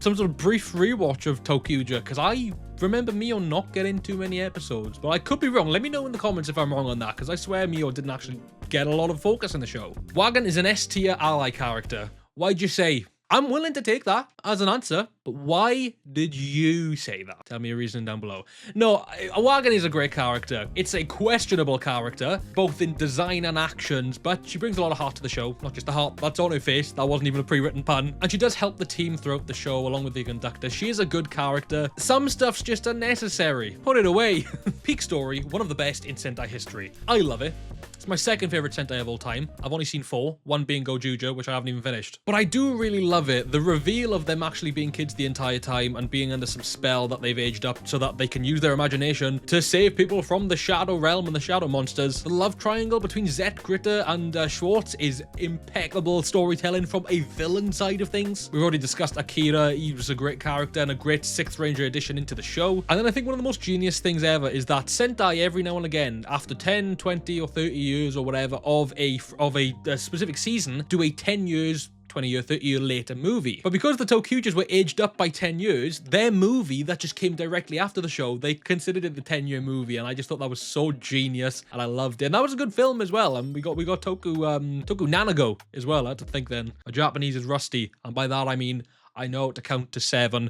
some sort of brief rewatch of ToQger, because I remember Mio not getting too many episodes, but I could be wrong. Let me know in the comments if I'm wrong on that, because I swear Mio didn't actually get a lot of focus in the show. Wagon is an S-tier ally character. Why'd you say? I'm willing to take that as an answer, but why did you say that? Tell me a reason down below. No, Wagon is a great character. It's a questionable character, both in design and actions, but she brings a lot of heart to the show. Not just the heart that's on her face. That wasn't even a pre-written pun. And she does help the team throughout the show, along with the conductor. She is a good character. Some stuff's just unnecessary. Put it away. Peak story, one of the best in Sentai history. I love it. It's my second favorite Sentai of all time. I've only seen 4, one being Gojuja, which I haven't even finished. But I do really love it. The reveal of them actually being kids the entire time and being under some spell that they've aged up so that they can use their imagination to save people from the Shadow Realm and the Shadow Monsters. The love triangle between Zet, Gritter, and Schwartz is impeccable storytelling from a villain side of things. We've already discussed Akira. He was a great character and a great 6th Ranger addition into the show. And then I think one of the most genius things ever is that Sentai, every now and again, after 10, 20, or 30 years or whatever of a specific season, do a 10 years 20-year, 30-year later movie. But because the ToQgers were aged up by 10 years, their movie that just came directly after the show, they considered it the 10-year movie, and I just thought that was so genius, and I loved it. And that was a good film as well, and we got Toku Nanago as well. I had to think then. My Japanese is rusty, and by that I mean I know how to count to 7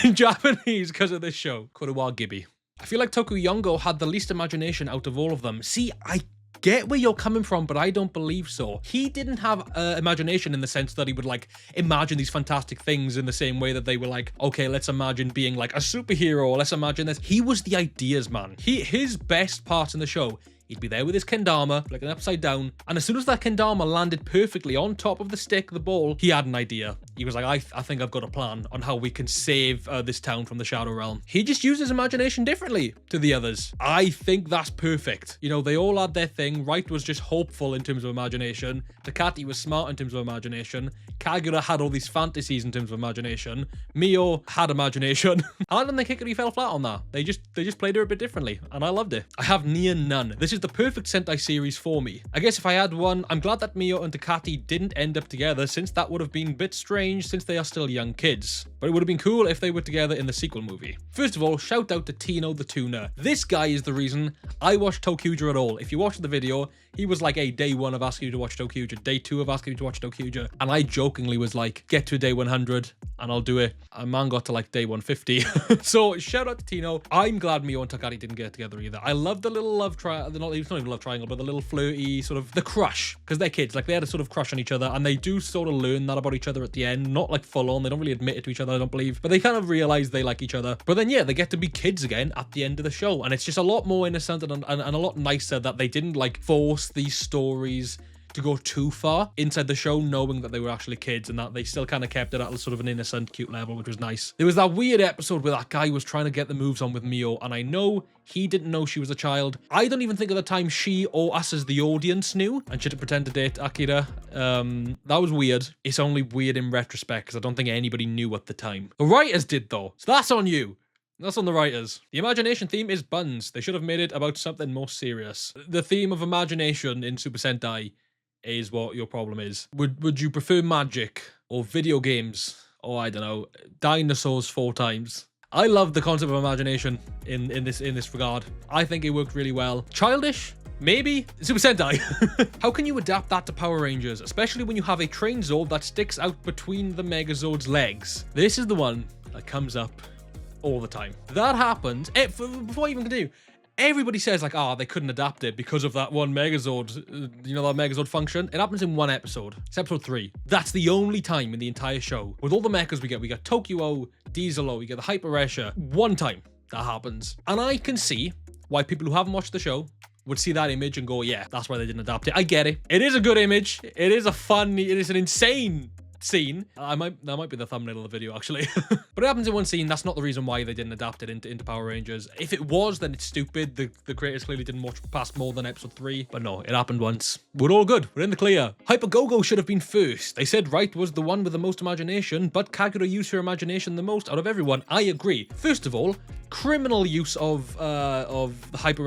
in Japanese because of this show. Kurowa Gibi. I feel like ToQger had the least imagination out of all of them. See, I get where you're coming from, but I don't believe so. He didn't have imagination in the sense that he would, like, imagine these fantastic things in the same way that they were like, okay, let's imagine being like a superhero, let's imagine this. He was the ideas man. His best part in the show, he'd be there with his kendama, like an upside down, and as soon as that kendama landed perfectly on top of the stick, the ball, he had an idea. He was like, I think I've got a plan on how we can save this town from the Shadow Realm. He just used his imagination differently to the others. I think that's perfect. You know, they all had their thing. Right was just hopeful in terms of imagination. Takati was smart in terms of imagination. Kagura had all these fantasies in terms of imagination. Mio had imagination. And I don't think Hikari fell flat on that. They just played her a bit differently, and I loved it. I have near none. This is the perfect Sentai series for me. I guess if I had one, I'm glad that Mio and Takati didn't end up together, since that would have been a bit strange since they are still young kids. But it would have been cool if they were together in the sequel movie. First of all, shout out to Tino the Tuner. This guy is the reason I watched ToQger at all. If you watched the video, he was like, hey, day 1 of asking you to watch ToQger, day 2 of asking you to watch ToQger, and I jokingly was like, get to day 100 and I'll do it. And man got to like day 150. So shout out to Tino. I'm glad Mio and Takati didn't get together either. I love the little love triangle, it's not even love triangle, but the little flirty sort of the crush, because they're kids, like they had a sort of crush on each other, and they do sort of learn that about each other at the end. Not like full on, they don't really admit it to each other, I don't believe, but they kind of realize they like each other. But then yeah, they get to be kids again at the end of the show, and it's just a lot more innocent and a lot nicer that they didn't like force these stories to go too far inside the show, knowing that they were actually kids and that they still kind of kept it at sort of an innocent, cute level, which was nice. There was that weird episode where that guy was trying to get the moves on with Mio, and I know he didn't know she was a child. I don't even think at the time she or us as the audience knew, and she had to pretend to date Akira. That was weird. It's only weird in retrospect because I don't think anybody knew at the time. The writers did though, so that's on you. That's on the writers. The imagination theme is buns. They should have made it about something more serious. The theme of imagination in Super Sentai is what your problem is. Would you prefer magic or video games or, I don't know, dinosaurs 4 times? I love the concept of imagination in this regard. I think it worked really well. Childish? Maybe? Super Sentai. How can you adapt that to Power Rangers, especially when you have a train Zord that sticks out between the Megazord's legs? This is the one that comes up all the time. That happened. Before I even continue, everybody says like, they couldn't adapt it because of that one Megazord, that Megazord function. It happens in one episode. It's episode 3. That's the only time in the entire show. With all the mechas we got ToQger, Diesel, we get the Hyper. One time that happens. And I can see why people who haven't watched the show would see that image and go, yeah, that's why they didn't adapt it. I get it. It is a good image. It is an insane scene. That might be the thumbnail of the video actually. But it happens in one scene. That's not the reason why they didn't adapt it into Power Rangers. If it was, then it's stupid. The creators clearly didn't watch past more than episode 3. But no, it happened once. We're all good. We're in the clear. Hypothetical should have been first. They said Wright was the one with the most imagination, but Kagura used her imagination the most out of everyone. I agree. First of all, criminal use of the Hyper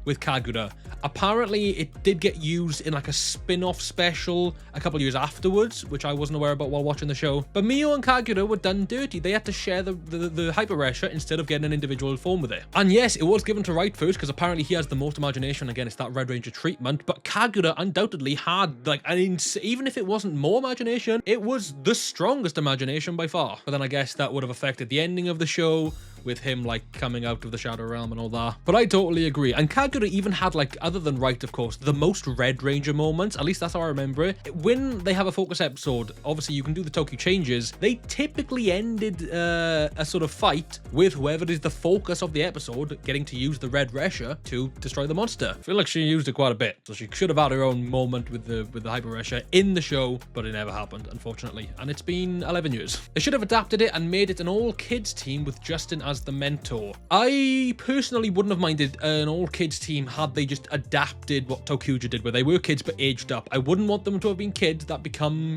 with Kagura. Apparently, it did get used in like a spin-off special a couple years afterwards, which I wasn't aware about while watching the show. But Mio and Kagura were done dirty. They had to share the Hyper instead of getting an individual form with it. And yes, it was given to Wright first because apparently he has the most imagination. Again, it's that Red Ranger treatment. But Kagura undoubtedly had like even if it wasn't more imagination, it was the strongest imagination by far. But then I guess that would have affected the ending of the show, with him like coming out of the Shadow Realm and all that. But I totally agree. And Kagura even had, like, other than Wright, of course, the most Red Ranger moments. At least that's how I remember it. When they have a focus episode, obviously you can do the ToQger changes. They typically ended a sort of fight with whoever is the focus of the episode getting to use the Red Resha to destroy the monster. I feel like she used it quite a bit, so she should have had her own moment with the Hyper Resha in the show, but it never happened, unfortunately. And it's been 11 years. They should have adapted it and made it an all-kids team with Justin as the mentor. I personally wouldn't have minded an all-kids team had they just adapted what ToQger did, where they were kids but aged up. I wouldn't want them to have been kids that become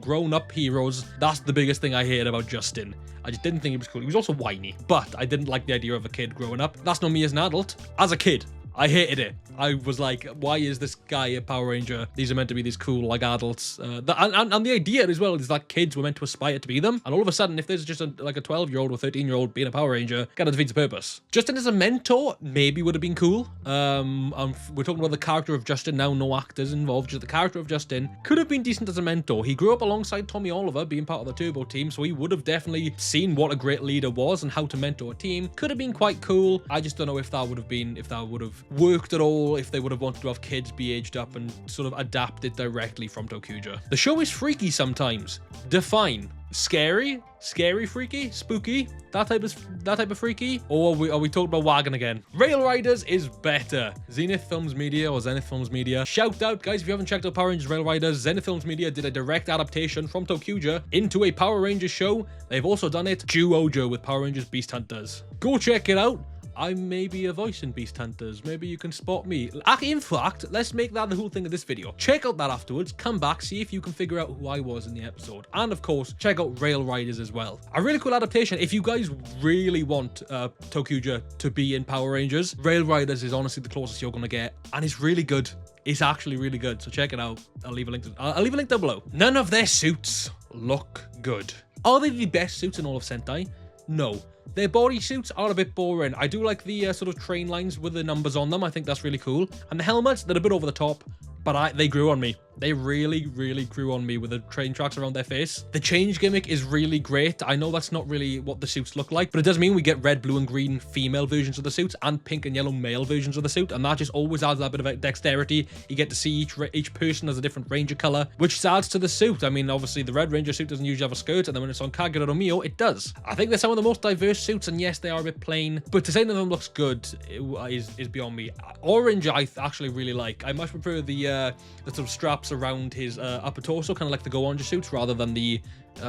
grown-up heroes. That's the biggest thing I hated about Justin. I just didn't think he was cool. He was also whiny, but I didn't like the idea of a kid growing up. That's not me as an adult. As a kid, I hated it. I was like, why is this guy a Power Ranger? These are meant to be these cool, like, adults. And the idea as well is that kids were meant to aspire to be them. And all of a sudden, if there's just a 12-year-old or 13-year-old being a Power Ranger, kind of defeats the purpose. Justin as a mentor maybe would have been cool. We're talking about the character of Justin now, no actors involved. Just the character of Justin could have been decent as a mentor. He grew up alongside Tommy Oliver, being part of the Turbo team, so he would have definitely seen what a great leader was and how to mentor a team. Could have been quite cool. I just don't know if that would have worked at all, if they would have wanted to have kids be aged up and sort of adapt it directly from ToQger. The show is freaky sometimes. Define. Scary? Scary freaky? Spooky? That type of freaky? Or are we talking about Wagon again? Rail Riders is better. Zenith Films Media or Zenith Films Media. Shout out, guys, if you haven't checked out Power Rangers Rail Riders, Zenith Films Media did a direct adaptation from ToQger into a Power Rangers show. They've also done it ToQger with Power Rangers Beast Hunters. Go check it out. I may be a voice in Beast Hunters. Maybe you can spot me. In fact, let's make that the whole thing of this video. Check out that afterwards. Come back, see if you can figure out who I was in the episode. And of course, check out Rail Riders as well. A really cool adaptation. If you guys really want ToQger to be in Power Rangers, Rail Riders is honestly the closest you're going to get. And it's really good. It's actually really good. So check it out. I'll leave a link down below. None of their suits look good. Are they the best suits in all of Sentai? No. Their bodysuits are a bit boring. I do like the sort of train lines with the numbers on them. I think that's really cool. And the helmets, they're a bit over the top, but they grew on me. They really, really grew on me with the train tracks around their face. The change gimmick is really great. I know that's not really what the suits look like, but it does mean we get red, blue, and green female versions of the suits and pink and yellow male versions of the suit, and that just always adds that bit of dexterity. You get to see each person has a different ranger color, which adds to the suit. I mean, obviously, the red ranger suit doesn't usually have a skirt, and then when it's on Kagura Mio, it does. I think they're some of the most diverse suits, and yes, they are a bit plain, but to say none of them looks good is beyond me. Orange, I actually really like. I much prefer the sort of straps around his upper torso, kind of like the Go Orange suits, rather than the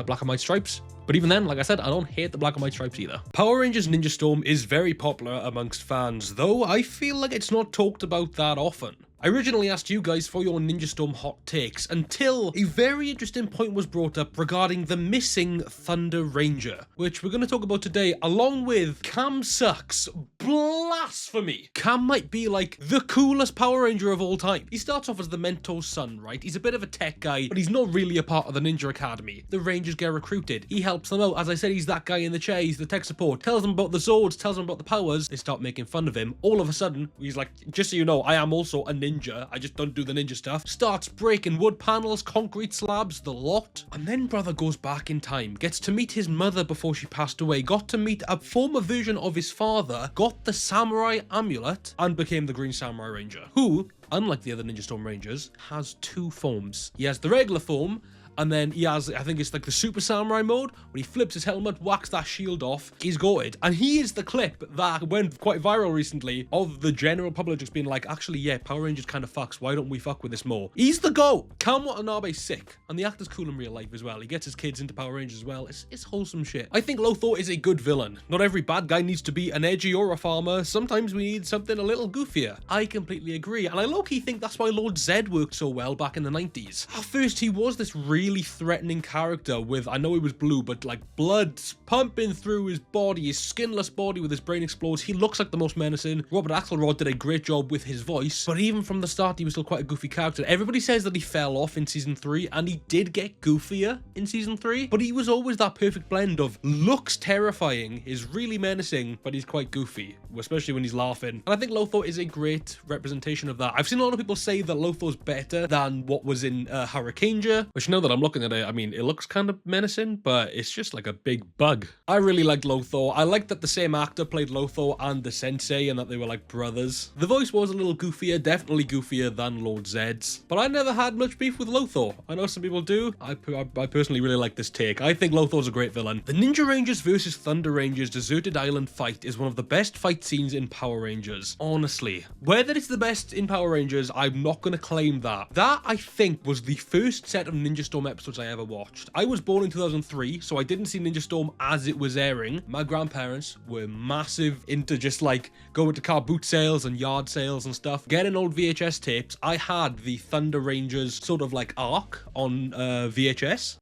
black and white stripes. But even then, like I said, I don't hate the black and white stripes either. Power Rangers Ninja Storm is very popular amongst fans, though I feel like it's not talked about that often. I originally asked you guys for your Ninja Storm hot takes until a very interesting point was brought up regarding the missing Thunder Ranger, which we're going to talk about today, along with Cam Sucks blasphemy. Cam might be like the coolest Power Ranger of all time. He starts off as the mentor's son, right? He's a bit of a tech guy, but he's not really a part of the Ninja Academy. The Rangers get recruited. He helps them out. As I said, he's that guy in the chair. He's the tech support. Tells them about the Zords, tells them about the powers. They start making fun of him. All of a sudden, he's like, just so you know, I am also a ninja. I just don't do the ninja stuff. Starts breaking wood panels, concrete slabs, the lot. And then brother goes back in time, gets to meet his mother before she passed away, got to meet a former version of his father, got the samurai amulet, and became the Green Samurai Ranger, who, unlike the other Ninja Storm Rangers, has two forms. He has the regular form, and then he has, I think it's like the Super Samurai mode, when he flips his helmet, whacks that shield off, he's goated. And he is the clip that went quite viral recently of the general public just being like, actually, yeah, Power Rangers kind of fucks. Why don't we fuck with this more? He's the GOAT. Cam Watanabe's sick. And the actor's cool in real life as well. He gets his kids into Power Rangers as well. It's wholesome shit. I think Lothar is a good villain. Not every bad guy needs to be an edgy or a farmer. Sometimes we need something a little goofier. I completely agree. And I low-key think that's why Lord Zed worked so well back in the 90s. At first, he was this really threatening character with, I know he was blue, but like blood pumping through his body, his skinless body with his brain explodes. He looks like the most menacing. Robert Axelrod did a great job with his voice, but even from the start, he was still quite a goofy character. Everybody says that he fell off in season 3, and he did get goofier in season 3, but he was always that perfect blend of looks terrifying, is really menacing, but he's quite goofy, especially when he's laughing. And I think Lothar is a great representation of that. I've seen a lot of people say that Lothar's better than what was in Hurricaneger, which now that I'm looking at it, I mean, it looks kind of menacing, but it's just like a big bug. I really liked Lothar. I liked that the same actor played Lothar and the Sensei, and that they were like brothers. The voice was a little goofier, definitely goofier than Lord Zed's, but I never had much beef with Lothar. I know some people do. I personally really like this take. I think Lothar's a great villain. The Ninja Rangers versus Thunder Rangers Deserted Island fight is one of the best fight scenes in Power Rangers. Honestly, whether it's the best in Power Rangers, I'm not going to claim that. That, I think, was the first set of Ninja Storm episodes I ever watched. I was born in 2003, so I didn't see Ninja Storm as it was airing. My grandparents were massive into just like going to car boot sales and yard sales and stuff, getting old VHS tapes. I had the Thunder Rangers sort of like arc on VHS.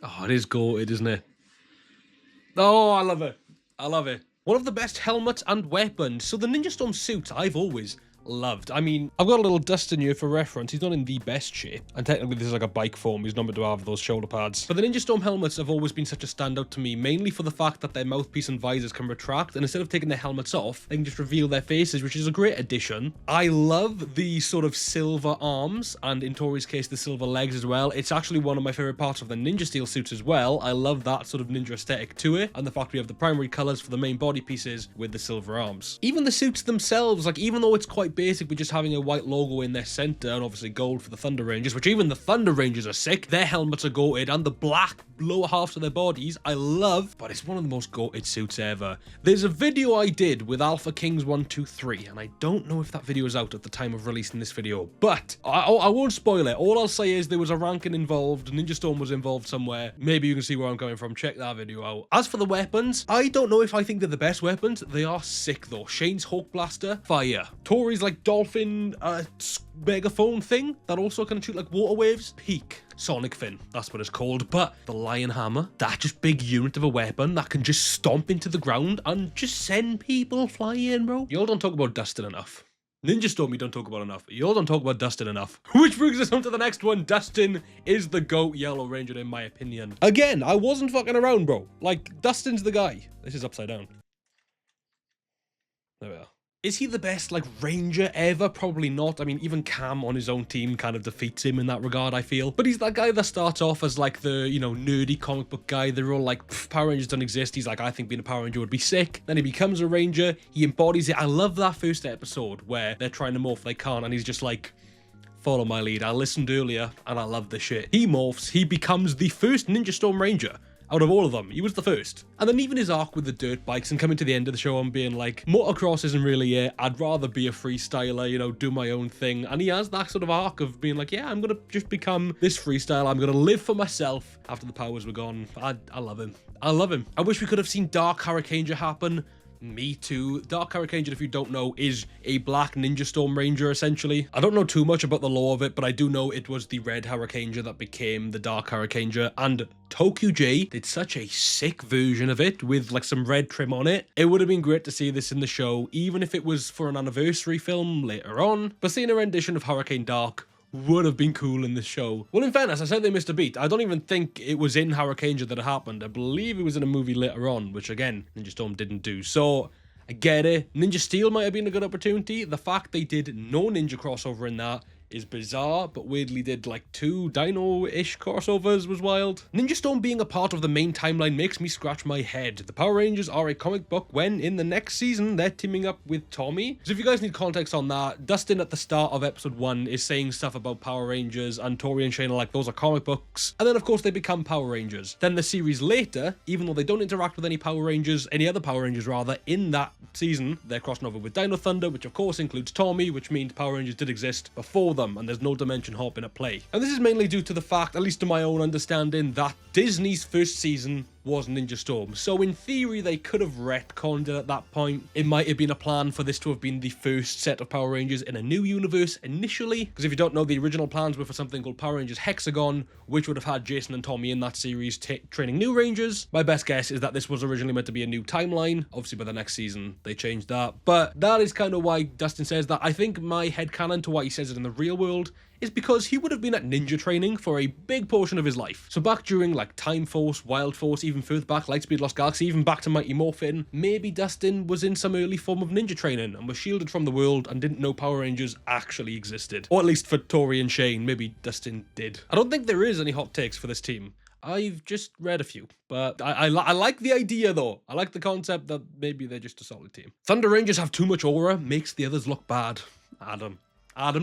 Oh, it is goated, isn't it? Oh, I love it. I love it. One of the best helmets and weapons. So the Ninja Storm suits I've always loved. I mean, I've got a little Dustin here for reference. He's not in the best shape, and technically this is like a bike form. He's not meant to have those shoulder pads. But the Ninja Storm helmets have always been such a standout to me, mainly for the fact that their mouthpiece and visors can retract, and instead of taking their helmets off, they can just reveal their faces, which is a great addition. I love the sort of silver arms, and in Tori's case, the silver legs as well. It's actually one of my favorite parts of the Ninja Steel suits as well. I love that sort of ninja aesthetic to it, and the fact we have the primary colors for the main body pieces with the silver arms. Even the suits themselves, like even though it's quite basic with just having a white logo in their center and obviously gold for the Thunder Rangers, which even the Thunder Rangers are sick. Their helmets are goated, and the black lower halves of their bodies I love, but it's one of the most goated suits ever. There's a video I did with Alpha Kings 123, and I don't know if that video is out at the time of releasing this video, but I won't spoil it. All I'll say is there was a ranking involved, Ninja Storm was involved somewhere. Maybe you can see where I'm coming from. Check that video out. As for the weapons, I don't know if I think they're the best weapons. They are sick though. Shane's Hawk Blaster, fire. Tori's like dolphin megaphone thing that also can shoot like water waves, peak. Sonic Fin, that's what it's called. But the Lion Hammer, that just big unit of a weapon that can just stomp into the ground and just send people flying, bro. Y'all don't talk about Dustin enough. Ninja Storm, you don't talk about enough. Y'all don't talk about Dustin enough. Which brings us on to the next one. Dustin is the GOAT Yellow Ranger in my opinion. Again, I wasn't fucking around, bro. Like, Dustin's the guy. This is upside down. There we are. Is he the best, like, ranger ever? Probably not. I mean, even Cam on his own team kind of defeats him in that regard, I feel. But he's that guy that starts off as, like, the, you know, nerdy comic book guy. They're all like, Power Rangers don't exist. He's like, I think being a Power Ranger would be sick. Then he becomes a ranger. He embodies it. I love that first episode where they're trying to morph, they can't, and he's just like, follow my lead. I listened earlier, and I love this shit. He morphs. He becomes the first Ninja Storm Ranger. Out of all of them, he was the first. And then even his arc with the dirt bikes and coming to the end of the show and being like, motocross isn't really it, I'd rather be a freestyler, you know, do my own thing. And he has that sort of arc of being like, yeah, I'm gonna just become this freestyler, I'm gonna live for myself after the powers were gone. I love him. I love him. I wish we could have seen Dark Kyuranger happen. Me too. Dark Kyuranger, if you don't know, is a black Ninja Storm Ranger, essentially. I don't know too much about the lore of it, but I do know it was the red Kyuranger that became the Dark Kyuranger, and ToQger did such a sick version of it with, like, some red trim on it. It would have been great to see this in the show, even if it was for an anniversary film later on, but seeing a rendition of Hurricane Dark would have been cool in this show. Well, in fairness, I said they missed a beat. I don't even think it was in Kyuranger that it happened. I believe it was in a movie later on, which again, Ninja Storm didn't do. So, I get it. Ninja Steel might have been a good opportunity. The fact they did no ninja crossover in that is bizarre, but weirdly did like 2 Dino-ish crossovers was wild. Ninja Storm being a part of the main timeline makes me scratch my head. The Power Rangers are a comic book when, in the next season, they're teaming up with Tommy. So if you guys need context on that, Dustin at the start of episode 1 is saying stuff about Power Rangers, and Tori and Shane are like, those are comic books. And then of course they become Power Rangers. Then the series later, even though they don't interact with any Power Rangers, any other Power Rangers rather, in that season, they're crossing over with Dino Thunder, which of course includes Tommy, which means Power Rangers did exist before them, and there's no dimension hopping at play. And this is mainly due to the fact, at least to my own understanding, that Disney's first season was Ninja Storm. So in theory, they could have retconned it at that point. It might have been a plan for this to have been the first set of Power Rangers in a new universe initially, because if you don't know, the original plans were for something called Power Rangers Hexagon, which would have had Jason and Tommy in that series training new Rangers. My best guess is that this was originally meant to be a new timeline. Obviously by the next season, they changed that. But that is kind of why Dustin says that. I think my headcanon to why he says it in the real world is because he would have been at ninja training for a big portion of his life. So back during like Time Force, Wild Force, even further back, Lightspeed Lost Galaxy, even back to Mighty Morphin, maybe Dustin was in some early form of ninja training and was shielded from the world and didn't know Power Rangers actually existed. Or at least for Tori and Shane, maybe Dustin did. I don't think there is any hot takes for this team. I've just read a few, but I like the idea though. I like the concept that maybe they're just a solid team. Thunder Rangers have too much aura, makes the others look bad. Adam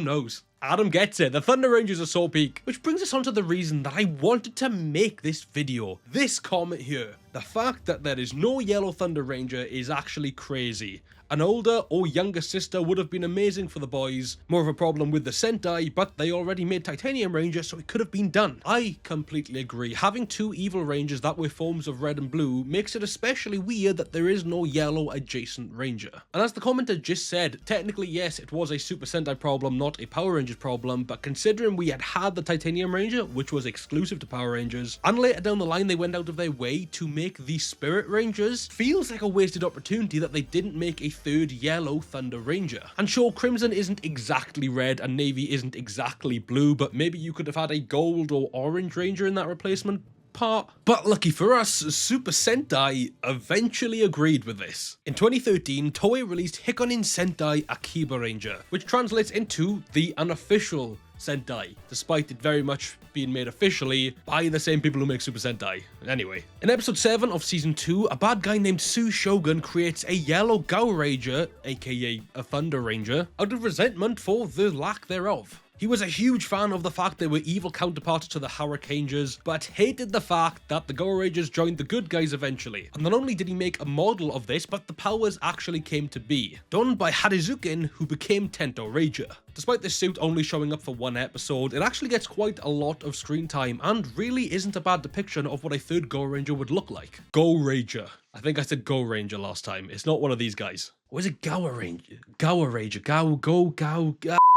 knows. Adam gets it. The Thunder Rangers are so peak. Which brings us on to the reason that I wanted to make this video. This comment here. The fact that there is no yellow Thunder Ranger is actually crazy. An older or younger sister would have been amazing for the boys. More of a problem with the Sentai, but they already made Titanium Ranger, so it could have been done. I completely agree. Having 2 evil Rangers that were forms of red and blue makes it especially weird that there is no yellow adjacent Ranger. And as the commenter just said, technically yes, it was a Super Sentai problem, not a Power Rangers problem, but considering we had the Titanium Ranger, which was exclusive to Power Rangers, and later down the line they went out of their way to make the Spirit Rangers, feels like a wasted opportunity that they didn't make a 3rd yellow Thunder Ranger. And sure, Crimson isn't exactly red and Navy isn't exactly blue, but maybe you could have had a gold or orange Ranger in that replacement part. But lucky for us, Super Sentai eventually agreed with this. In 2013, Toei released Hikonin Sentai Akiba Ranger, which translates into the unofficial Sentai, despite it very much being made officially by the same people who make Super Sentai. Anyway, in episode 7 of season 2, a bad guy named Su Shogun creates a yellow Gao Ranger, aka a Thunder Ranger, out of resentment for the lack thereof. He was a huge fan of the fact they were evil counterparts to the Hurricanegers, but hated the fact that the Go Rangers joined the good guys eventually. And not only did he make a model of this, but the powers actually came to be, done by Harizuken, who became Tento Ranger. Despite this suit only showing up for 1 episode, it actually gets quite a lot of screen time and really isn't a bad depiction of what a 3rd Go Ranger would look like. Go Ranger. I think I said Go Ranger last time. It's not one of these guys. Or is it Gower Ranger? Gower Ranger.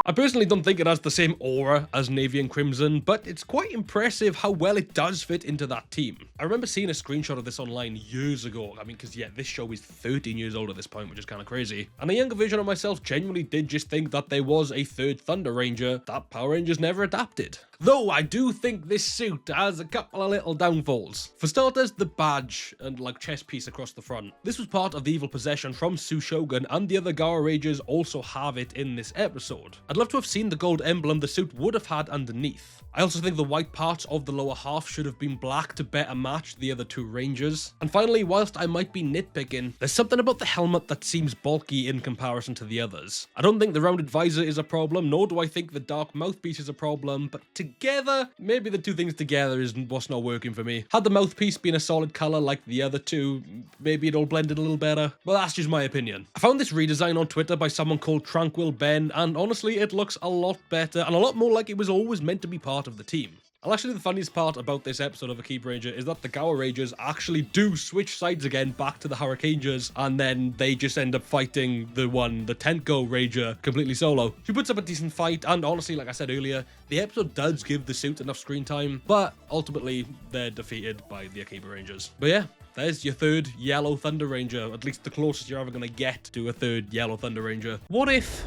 I personally don't think it has the same aura as Navy and Crimson, but it's quite impressive how well it does fit into that team. I remember seeing a screenshot of this online years ago. I mean, because yeah, this show is 13 years old at this point, which is kind of crazy. And a younger version of myself genuinely did just think that there was a third Thunder Ranger that Power Rangers never adapted. Though I do think this suit has a couple of little downfalls. For starters, the badge and like chest piece across the front. This was part of the evil possession from Sue Shogun, and the other Power Rangers also have it in this episode. I'd love to have seen the gold emblem the suit would have had underneath. I also think the white parts of the lower half should have been black to better match the other two Rangers. And finally, whilst I might be nitpicking, there's something about the helmet that seems bulky in comparison to the others. I don't think the rounded visor is a problem, nor do I think the dark mouthpiece is a problem, but together, maybe the two things together is what's not working for me. Had the mouthpiece been a solid colour like the other two, maybe it all blended a little better. But that's just my opinion. I found this redesign on Twitter by someone called Tranquil Ben, and honestly, it looks a lot better and a lot more like it was always meant to be part of the team. And actually, the funniest part about this episode of Kyuranger is that the Power Rangers actually do switch sides again back to the Hurricanegers, and then they just end up fighting the Tenko Ranger completely solo. She puts up a decent fight, and honestly, like I said earlier, the episode does give the suit enough screen time, but ultimately, they're defeated by the Kyurangers. But yeah, there's your third Yellow Thunder Ranger, at least the closest you're ever going to get to a third Yellow Thunder Ranger. What if...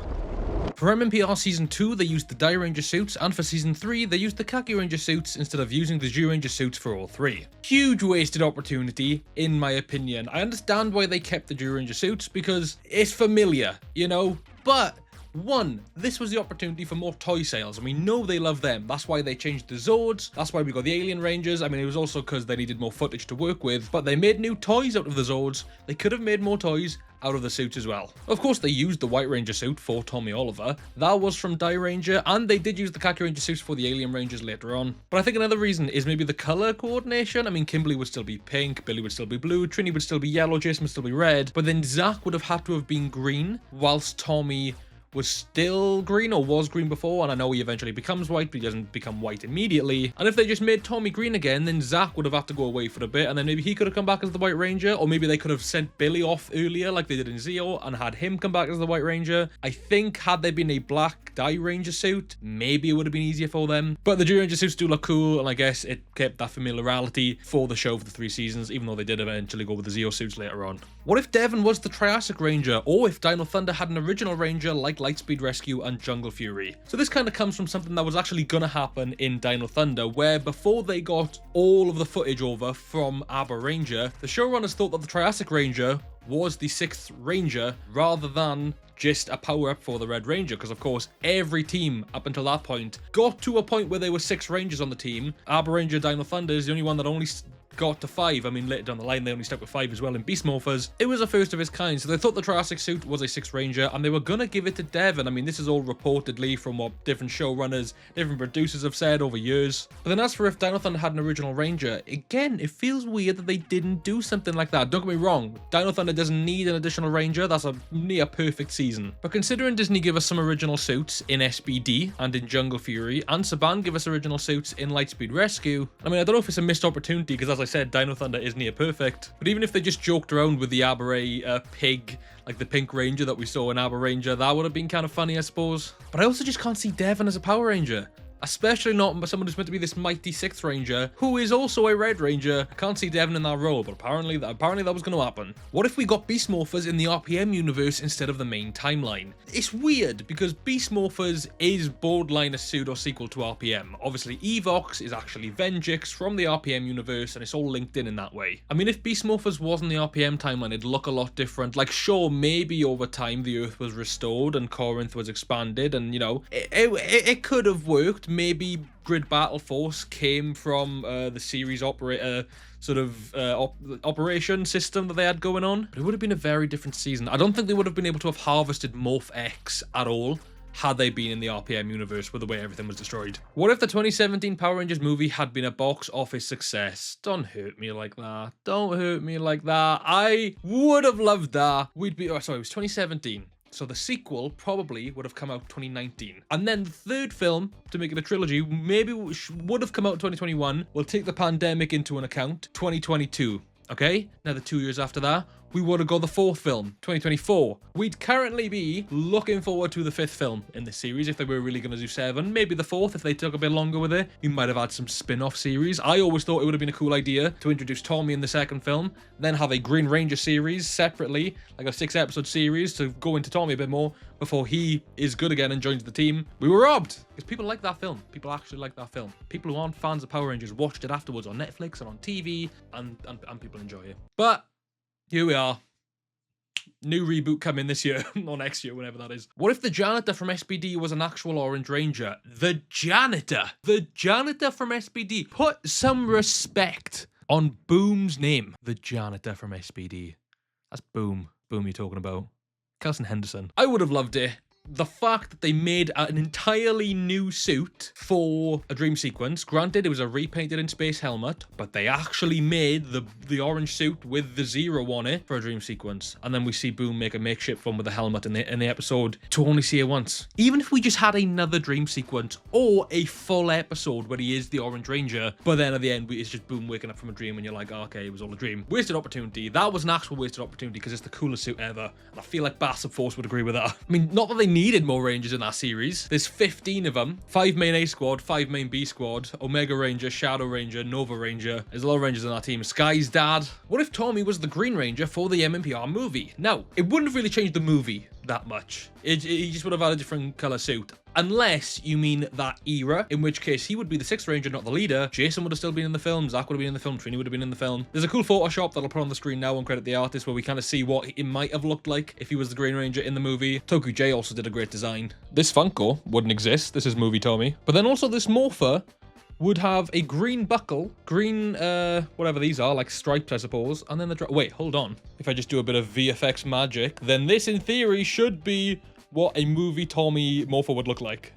For MMPR Season 2, they used the Dai Ranger suits, and for Season 3, they used the Kyuranger suits instead of using the Zyuranger suits for all three. Huge wasted opportunity, in my opinion. I understand why they kept the Zyuranger suits, because it's familiar, you know? But... one, this was the opportunity for more toy sales, and we know they love them. That's why they changed the Zords, that's why we got the Alien Rangers. I mean, it was also because they needed more footage to work with, but they made new toys out of the Zords. They could have made more toys out of the suits as well. Of course, they used the White Ranger suit for Tommy Oliver. That was from Dai Ranger, and they did use the Kyuranger suits for the Alien Rangers later on. But I think another reason is maybe the color coordination. I mean, Kimberly would still be pink, Billy would still be blue, Trini would still be yellow, Jason would still be red, but then Zach would have had to have been green, whilst Tommy was still green, or was green before, and I know he eventually becomes white, but he doesn't become white immediately. And if they just made Tommy green again, then Zach would have had to go away for a bit, and then maybe he could have come back as the White Ranger, or maybe they could have sent Billy off earlier like they did in Zeo and had him come back as the White Ranger. I think had there been a black Dai Ranger suit, maybe it would have been easier for them. But the Zyuranger suits do look cool, and I guess it kept that familiarity for the show for the 3 seasons, even though they did eventually go with the Zeo suits later on. What if Devon was the Triassic Ranger, or if Dino Thunder had an original Ranger like Lightspeed Rescue and Jungle Fury? So this kind of comes from something that was actually gonna happen in Dino Thunder, where before they got all of the footage over from Aber Ranger, the showrunners thought that the Triassic Ranger was the 6th Ranger rather than just a power-up for the Red Ranger, because of course every team up until that point got to a point where there were 6 Rangers on the team. Aber Ranger Dino Thunder is the only one that only got to 5. I mean, later down the line, they only stuck with 5 as well in Beast Morphers. It was a first of its kind, so they thought the Triassic suit was a 6th Ranger, and they were gonna give it to Devon. I mean, this is all reportedly from what different showrunners, different producers have said over years. But then as for if Dino Thunder had an original Ranger, again, it feels weird that they didn't do something like that. Don't get me wrong, Dino Thunder doesn't need an additional Ranger. That's a near perfect season. But considering Disney give us some original suits in SPD and in Jungle Fury, and Saban give us original suits in Lightspeed Rescue, I mean, I don't know if it's a missed opportunity, because as I said, Dino Thunder is near perfect. But even if they just joked around with the Aberray pig, like the Pink Ranger that we saw in Aber Ranger, that would have been kind of funny, I suppose. But I also just can't see Devon as a Power Ranger. Especially not someone who's meant to be this mighty 6th Ranger, who is also a Red Ranger. I can't see Devon in that role, but apparently that was going to happen. What if we got Beast Morphers in the RPM universe instead of the main timeline? It's weird, because Beast Morphers is borderline a pseudo-sequel to RPM. Obviously, Evox is actually Vengix from the RPM universe, and it's all linked in that way. I mean, if Beast Morphers wasn't the RPM timeline, it'd look a lot different. Like, sure, maybe over time the Earth was restored and Corinth was expanded, and, you know, it could have worked. Maybe Grid Battle Force came from the series operator operation system that they had going on, but it would have been a very different season. I don't think they would have been able to have harvested Morph X at all had they been in the RPM universe with the way everything was destroyed. What if the 2017 Power Rangers movie had been a box office success? Don't hurt me like that. Don't hurt me like that. I would have loved that. It was 2017. So the sequel probably would have come out 2019. And then the third film, to make it a trilogy, maybe would have come out 2021. We'll take the pandemic into an account, 2022. Okay? Now the 2 years after that, we would have got the 4th film, 2024. We'd currently be looking forward to the 5th film in this series if they were really going to do 7. Maybe the 4th if they took a bit longer with it. You might have had some spin-off series. I always thought it would have been a cool idea to introduce Tommy in the 2nd film, then have a Green Ranger series separately, like a 6-episode series to go into Tommy a bit more before he is good again and joins the team. We were robbed because people like that film. People actually like that film. People who aren't fans of Power Rangers watched it afterwards on Netflix and on TV, and people enjoy it. But here we are. New reboot coming this year, or next year, whenever that is. What if the janitor from SPD was an actual Orange Ranger? The janitor from SPD. Put some respect on Boom's name. The janitor from SPD. That's Boom. Boom you're talking about. Kelson Henderson. I would have loved it. The fact that they made an entirely new suit for a dream sequence. Granted, it was a repainted in space helmet, but they actually made the orange suit with the 0 on it for a dream sequence. And then we see Boom make a makeshift one with the helmet in the episode to only see it once. Even if we just had another dream sequence or a full episode where he is the Orange Ranger, but then at the end it's just Boom waking up from a dream and you're like, oh, okay, it was all a dream. Wasted opportunity. That was an actual wasted opportunity because it's the coolest suit ever. And I feel like Bassett Force would agree with that. I mean, not that they needed more Rangers in that series. There's 15 of them. 5 main A squad, 5 main B squad, Omega Ranger, Shadow Ranger, Nova Ranger. There's a lot of Rangers in that team. Sky's dad. What if Tommy was the Green Ranger for the MMPR movie? Now, it wouldn't have really changed the movie that much. He just would have had a different color suit. Unless you mean that era, in which case he would be the 6th Ranger, not the leader. Jason would have still been in the film. Zach would have been in the film. Trini would have been in the film. There's a cool Photoshop that I'll put on the screen now and credit the artist where we kind of see what it might have looked like if he was the Green Ranger in the movie. ToQger also did a great design. This Funko wouldn't exist. This is movie Tommy. But then also this Morpher would have a green buckle, green, whatever these are, like stripes, I suppose. And then wait, hold on. If I just do a bit of VFX magic, then this in theory should be what a movie Tommy Morpher would look like.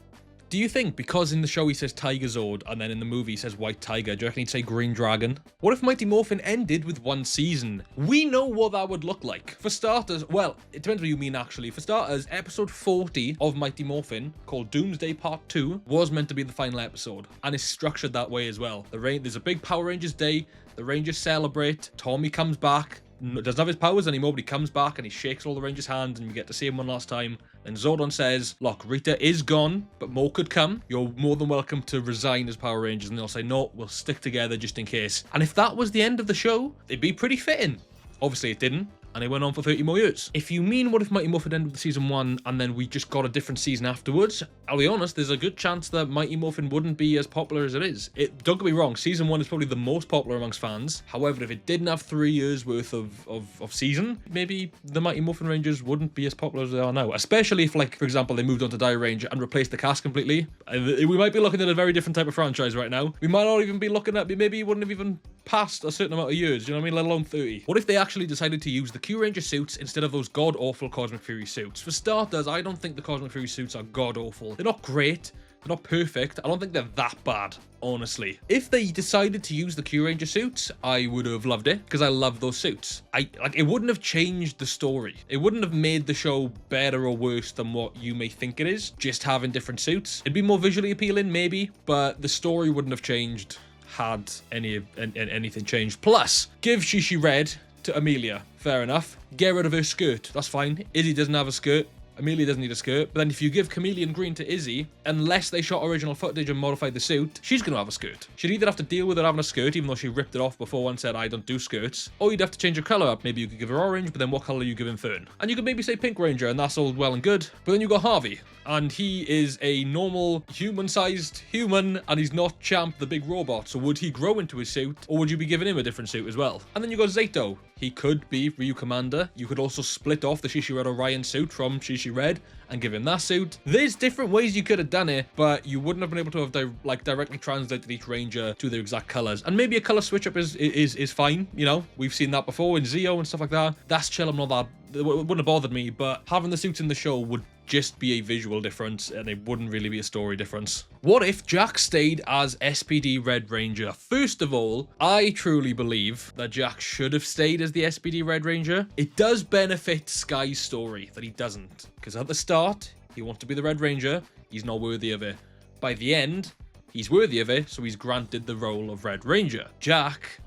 Do you think because in the show he says Megazord and then in the movie he says White Tiger, do you reckon he'd say Green Dragon? What if Mighty Morphin ended with 1 season? We know what that would look like. For starters, well, it depends what you mean actually. For starters, episode 40 of Mighty Morphin, called Doomsday Part 2, was meant to be the final episode and is structured that way as well. There's a big Power Rangers Day, the Rangers celebrate, Tommy comes back, doesn't have his powers anymore, but he comes back and he shakes all the Rangers' hands and we get to see him one last time. And Zordon says, look, Rita is gone, but more could come. You're more than welcome to resign as Power Rangers. And they'll say, no, we'll stick together just in case. And if that was the end of the show, it'd be pretty fitting. Obviously it didn't, and it went on for 30 more years. If you mean what if Mighty Morphin ended with season 1 and then we just got a different season afterwards, I'll be honest, there's a good chance that Mighty Morphin wouldn't be as popular as it is. Don't get me wrong, season 1 is probably the most popular amongst fans. However, if it didn't have 3 years worth of season, maybe the Mighty Morphin Rangers wouldn't be as popular as they are now. Especially if, like, for example, they moved on to Dire Ranger and replaced the cast completely. We might be looking at a very different type of franchise right now. We might not even be looking at, maybe it wouldn't have even passed a certain amount of years, you know what I mean, let alone 30. What if they actually decided to use the Kyuranger suits instead of those god-awful Cosmic Fury suits? For starters, I don't think the Cosmic Fury suits are god-awful. They're not great, they're not perfect, I don't think they're that bad, honestly. If they decided to use the Kyuranger suits, I would have loved it, because I love those suits. It wouldn't have changed the story. It wouldn't have made the show better or worse than what you may think it is, just having different suits. It'd be more visually appealing, maybe, but the story wouldn't have changed had anything changed. Plus, give Shishi Red to Amelia. Fair enough. Get rid of her skirt. That's fine. Izzy doesn't have a skirt. Amelia doesn't need a skirt. But then if you give Chameleon Green to Izzy, unless they shot original footage and modified the suit, she's going to have a skirt. She'd either have to deal with her having a skirt, even though she ripped it off before and said, I don't do skirts, or you'd have to change her colour up. Maybe you could give her orange, but then what colour are you giving Fern? And you could maybe say Pink Ranger, and that's all well and good. But then you got Harvey, and he is a normal human-sized human, and he's not Champ, the big robot. So would he grow into his suit, or would you be giving him a different suit as well? And then you got Zato. He could be Ryu Commander. You could also split off the Shishi Red Orion suit from Shishi Red and give him that suit. There's different ways you could have done it, but you wouldn't have been able to have directly translated each Ranger to their exact colors. And maybe a color switch up is fine. You know, we've seen that before in Zeo and stuff like that. That's chill. I'm not that. It wouldn't have bothered me, but having the suits in the show would just be a visual difference and it wouldn't really be a story difference. What if Jack stayed as SPD Red Ranger? First of all, I truly believe that Jack should have stayed as the SPD Red Ranger. It does benefit Sky's story that he doesn't, because at the start he wants to be the Red Ranger, he's not worthy of it. By the end, he's worthy of it, so he's granted the role of Red Ranger. Jack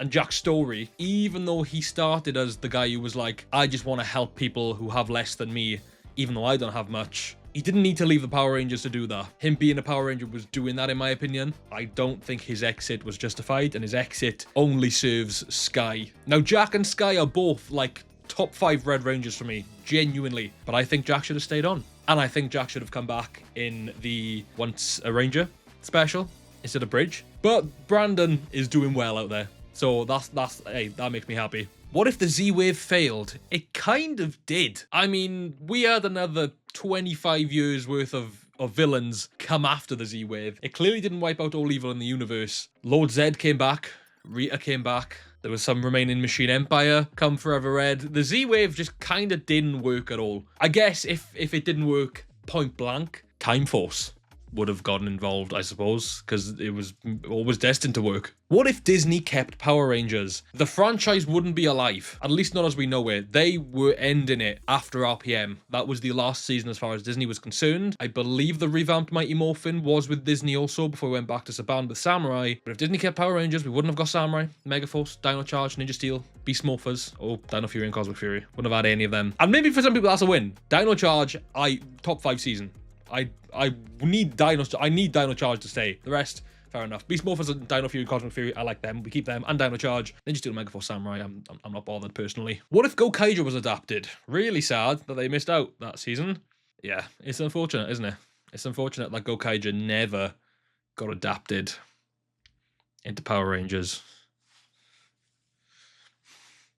And Jack's story, even though he started as the guy who was like, I just want to help people who have less than me, even though I don't have much, he didn't need to leave the Power Rangers to do that. Him being a Power Ranger was doing that, in my opinion. I don't think his exit was justified, and his exit only serves Sky. Now, Jack and Sky are both, like, top 5 Red Rangers for me, genuinely. But I think Jack should have stayed on. And I think Jack should have come back in the Once a Ranger special instead of Bridge. But Brandon is doing well out there. So hey, that makes me happy. What if the Z-Wave failed? It kind of did. I mean, we had another 25 years worth of villains come after the Z-Wave. It clearly didn't wipe out all evil in the universe. Lord Zed came back. Rita came back. There was some remaining Machine Empire come Forever Red. The Z-Wave just kind of didn't work at all. I guess if it didn't work point blank, Time Force would have gotten involved, I suppose, because it was always destined to work. What if Disney kept Power Rangers? The franchise wouldn't be alive, at least not as we know it. They were ending it after RPM. That was the last season as far as Disney was concerned. I believe the revamped Mighty Morphin was with Disney also before we went back to Saban with Samurai. But if Disney kept Power Rangers, we wouldn't have got Samurai, Megaforce, Dino Charge, Ninja Steel, Beast Morphers, or Dino Fury and Cosmic Fury. Wouldn't have had any of them. And maybe for some people that's a win. Dino Charge, top 5 season. I need Dino Charge to stay. The rest, fair enough. Beast Morphers and Dino Fury, Cosmic Fury, I like them. We keep them. And Dino Charge. Ninja Steel, Megaforce, Samurai, I'm not bothered personally. What if GoKaiger was adapted? Really sad that they missed out that season. Yeah, it's unfortunate, isn't it? It's unfortunate that GoKaiger never got adapted into Power Rangers.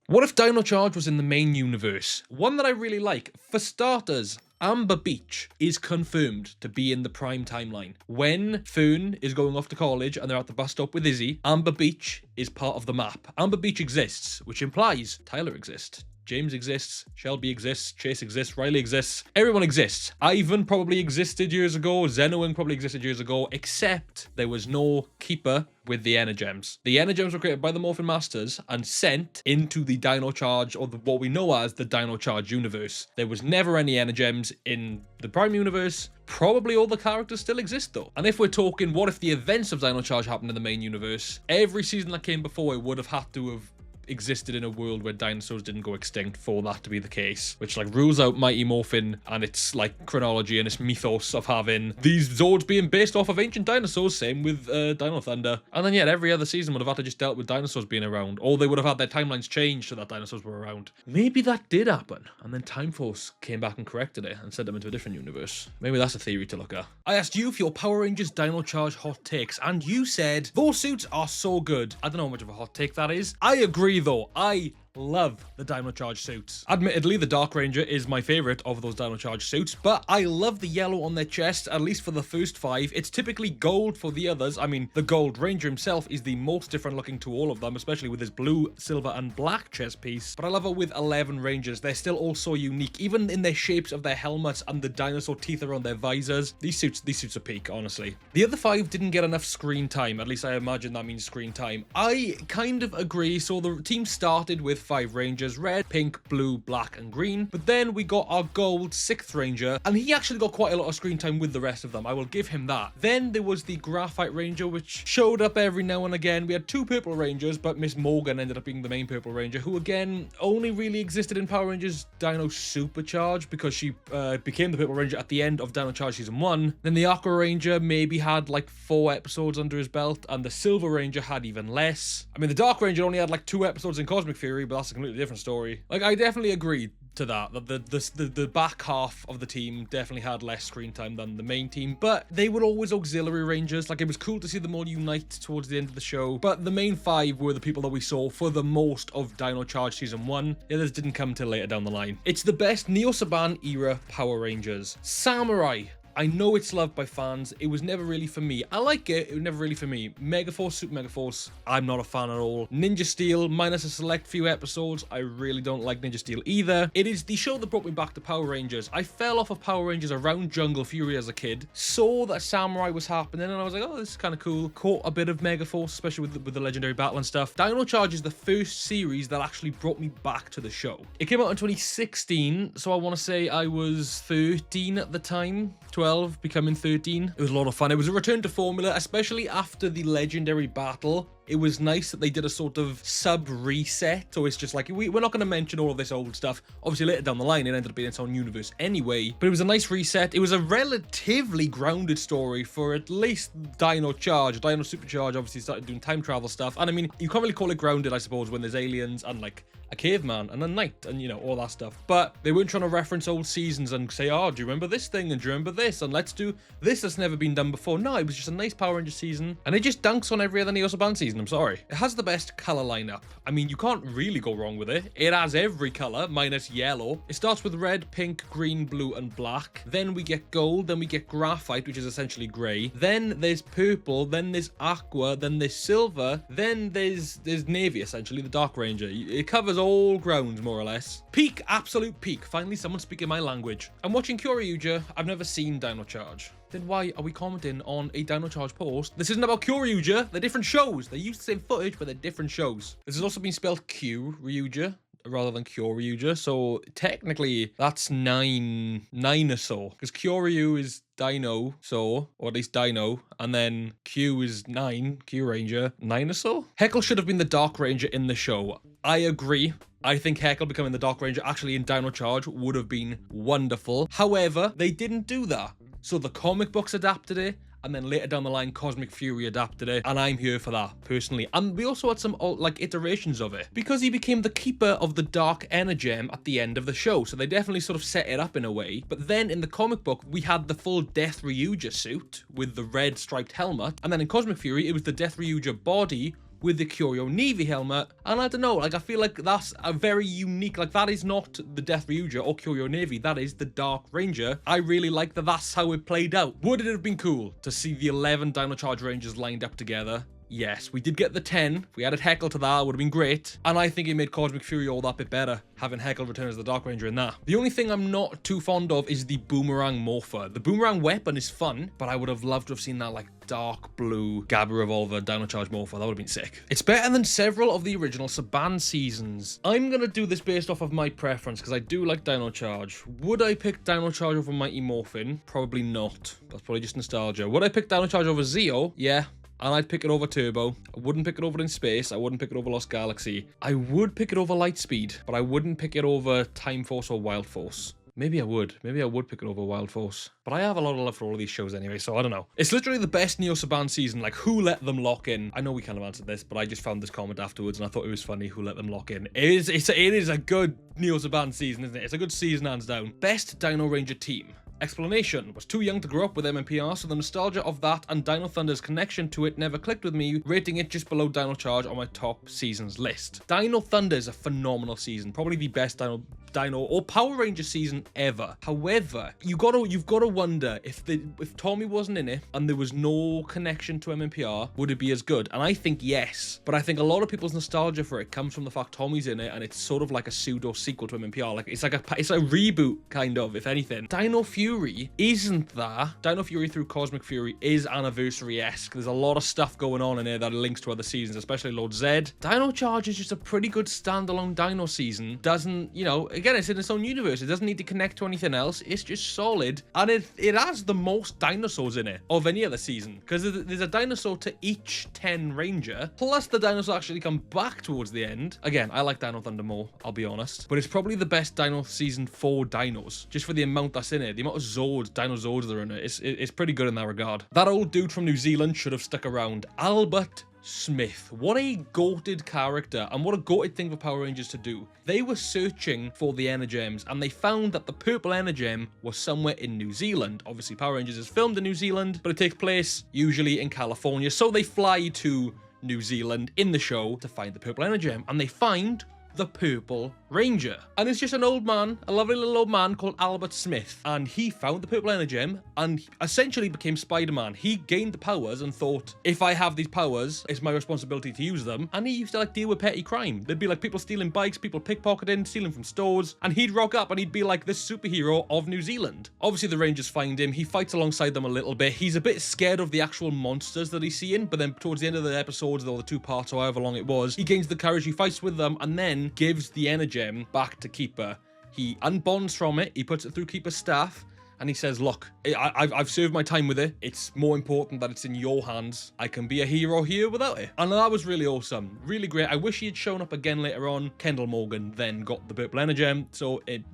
What if Dino Charge was in the main universe? One that I really like. For starters, Amber Beach is confirmed to be in the Prime timeline. When Fern is going off to college and they're at the bus stop with Izzy, Amber Beach is part of the map. Amber Beach exists, which implies Tyler exists. James exists, Shelby exists, Chase exists, Riley exists, everyone exists. Ivan probably existed years ago, Zenowing probably existed years ago, except there was no keeper with the Energems. The Energems were created by the Morphin Masters and sent into the Dino Charge, or what we know as the Dino Charge universe. There was never any Energems in the Prime universe. Probably all the characters still exist though. And if we're talking, what if the events of Dino Charge happened in the main universe? Every season that came before it would have had to have existed in a world where dinosaurs didn't go extinct for that to be the case, which like rules out Mighty Morphin and its like chronology and its mythos of having these Zords being based off of ancient dinosaurs. Same with Dino Thunder. And then every other season would have had to just dealt with dinosaurs being around, or they would have had their timelines changed so that dinosaurs were around. Maybe that did happen and then Time Force came back and corrected it and sent them into a different universe. Maybe that's a theory to look at. I asked you for your Power Rangers Dino Charge hot takes and you said those suits are so good. I don't know how much of a hot take that is. I agree though. I love the Dino Charge suits. Admittedly, the Dark Ranger is my favorite of those Dino Charge suits, but I love the yellow on their chest, at least for the first 5. It's typically gold for the others. I mean, the Gold Ranger himself is the most different looking to all of them, especially with his blue, silver, and black chest piece. But I love it with 11 Rangers. They're still all so unique, even in their shapes of their helmets and the dinosaur teeth around their visors. These suits are peak, honestly. The other 5 didn't get enough screen time, at least I imagine that means screen time. I kind of agree. So the team started with 5 Rangers, red, pink, blue, black, and green. But then we got our gold 6th Ranger, and he actually got quite a lot of screen time with the rest of them. I will give him that. Then there was the Graphite Ranger, which showed up every now and again. We had 2 Purple Rangers, but Miss Morgan ended up being the main Purple Ranger, who again only really existed in Power Rangers Dino Supercharge because she became the Purple Ranger at the end of Dino Charge Season 1. Then the Aqua Ranger maybe had like 4 episodes under his belt, and the Silver Ranger had even less. I mean, the Dark Ranger only had like 2 episodes in Cosmic Fury, but that's a completely different story. Like, I definitely agree to that the back half of the team definitely had less screen time than the main team, but they were always auxiliary rangers. Like, it was cool to see them all unite towards the end of the show, but the main 5 were the people that we saw for the most of Dino Charge Season 1. The others didn't come till later down the line. It's the best Neo Saban era Power Rangers. Samurai, I know it's loved by fans. It was never really for me. I like it. It was never really for me. Megaforce, Super Megaforce, I'm not a fan at all. Ninja Steel, minus a select few episodes, I really don't like Ninja Steel either. It is the show that brought me back to Power Rangers. I fell off of Power Rangers around Jungle Fury as a kid. Saw that Samurai was happening and I was like, oh, this is kind of cool. Caught a bit of Megaforce, especially with the legendary battle and stuff. Dino Charge is the first series that actually brought me back to the show. It came out in 2016, so I want to say I was 13 at the time. 12 becoming 13. It was a lot of fun. It was a return to formula, especially after the legendary battle. It was nice that they did a sort of sub-reset, so it's just like, we're not going to mention all of this old stuff. Obviously, later down the line, it ended up being its own universe anyway, but it was a nice reset. It was a relatively grounded story for at least Dino Charge. Dino Supercharge obviously started doing time travel stuff, and I mean, you can't really call it grounded, I suppose, when there's aliens and, like, a caveman and a knight and, you know, all that stuff. But they weren't trying to reference old seasons and say, oh, do you remember this thing? And do you remember this? And let's do this that's never been done before. No, it was just a nice Power Ranger season. And it just dunks on every other Neo Saban season, I'm sorry. It has the best color lineup. I mean, you can't really go wrong with it. It has every color, minus yellow. It starts with red, pink, green, blue, and black. Then we get gold, then we get graphite, which is essentially gray. Then there's purple, then there's aqua, then there's silver, then there's navy, essentially, the Dark Ranger. It covers all grounds, more or less. Peak, absolute peak. Finally, someone speaking my language. I'm watching Kyuranger. I've never seen Dino Charge. Then why are we commenting on a Dino Charge post? This isn't about Kyuranger. They're different shows. They use the same footage, but they're different shows. This has also been spelled Kyuranger rather than Kyuranger, so technically that's nine or so, because Kyoryu is Dino, so, or at least Dino, and then Q is 9, Kyuranger, 9 or so? Heckle should have been the Dark Ranger in the show. I agree. I think Heckle becoming the Dark Ranger actually in Dino Charge would have been wonderful. However, they didn't do that. So the comic books adapted it, and then later down the line, Cosmic Fury adapted it, and I'm here for that, personally. And we also had some, like, iterations of it, because he became the keeper of the Dark Energem at the end of the show, so they definitely sort of set it up in a way. But then in the comic book, we had the full Death Ryuja suit with the red striped helmet, and then in Cosmic Fury, it was the Death Ryuja body with the Kyoryu Navy helmet, and I don't know, like, I feel like that's a very unique, like, that is not the Death Ryuja or Kyoryu Navy, that is the Dark Ranger. I really like that that's how it played out. Would it have been cool to see the 11 Dino Charge Rangers lined up together? Yes, we did get the 10. If we added Heckle to that, it would have been great. And I think it made Cosmic Fury all that bit better, having Heckle return as the Dark Ranger in that. The only thing I'm not too fond of is the Boomerang Morpher. The Boomerang weapon is fun, but I would have loved to have seen that, like, dark blue Gabba Revolver Dino Charge Morpher. That would have been sick. It's better than several of the original Saban seasons. I'm gonna do this based off of my preference, because I do like Dino Charge. Would I pick Dino Charge over Mighty Morphin? Probably not. That's probably just nostalgia. Would I pick Dino Charge over Zeo? Yeah. And I'd pick it over Turbo. I wouldn't pick it over In Space. I wouldn't pick it over Lost Galaxy. I would pick it over Lightspeed, but I wouldn't pick it over Time Force or Wild Force. Maybe I would. Maybe I would pick it over Wild Force. But I have a lot of love for all of these shows anyway, so I don't know. It's literally the best Neo Saban season. Like, who let them lock in? I know we kind of answered this, but I just found this comment afterwards, and I thought it was funny. Who let them lock in? It is a good Neo Saban season, isn't it? It's a good season, hands down. Best Dino Ranger team. Explanation: was too young to grow up with MMPR, so the nostalgia of that and Dino Thunder's connection to it never clicked with me, rating it just below Dino Charge on my top seasons list. Dino Thunder is a phenomenal season, probably the best Dino or Power Ranger season ever. However, you've got to wonder if Tommy wasn't in it and there was no connection to MMPR, would it be as good? And I think yes, but I think a lot of people's nostalgia for it comes from the fact Tommy's in it and it's sort of like a pseudo sequel to MMPR. Like it's a reboot kind of, if anything. Dino Fury isn't that. Dino Fury through Cosmic Fury is anniversary-esque. There's a lot of stuff going on in there that links to other seasons, especially Lord Zed. Dino Charge is just a pretty good standalone Dino season. Doesn't, you know, again, it's in its own universe. It doesn't need to connect to anything else. It's just solid. And it has the most dinosaurs in it of any other season. Because there's a dinosaur to each 10 Ranger. Plus the dinosaurs actually come back towards the end. Again, I like Dino Thunder more, I'll be honest. But it's probably the best Dino season for dinos. Just for the amount that's in it. The amount of Zords, Dino Zords that are in it. It's pretty good in that regard. That old dude from New Zealand should have stuck around. Albert Smith. What a goated character, and what a goated thing for Power Rangers to do. They were searching for the Energems, and they found that the purple Energem was somewhere in New Zealand. Obviously, Power Rangers is filmed in New Zealand, but it takes place usually in California, so they fly to New Zealand in the show to find the purple Energem, and they find the Purple Ranger. And it's just an old man, a lovely little old man called Albert Smith. And he found the Purple Energem and essentially became Spider-Man. He gained the powers and thought, if I have these powers, it's my responsibility to use them. And he used to like deal with petty crime. There'd be like people stealing bikes, people pickpocketing, stealing from stores. And he'd rock up and he'd be like this superhero of New Zealand. Obviously the Rangers find him. He fights alongside them a little bit. He's a bit scared of the actual monsters that he's seeing. But then towards the end of the episodes, or the 2 parts or however long it was, he gains the courage, he fights with them, and then gives the Energem back to Keeper. He unbonds from it, he puts it through Keeper's staff, and he says, look, I've served my time with it. It's more important that it's in your hands. I can be a hero here without it. And that was really awesome. Really great. I wish he had shown up again later on. Kendall Morgan then got the purple energem, so it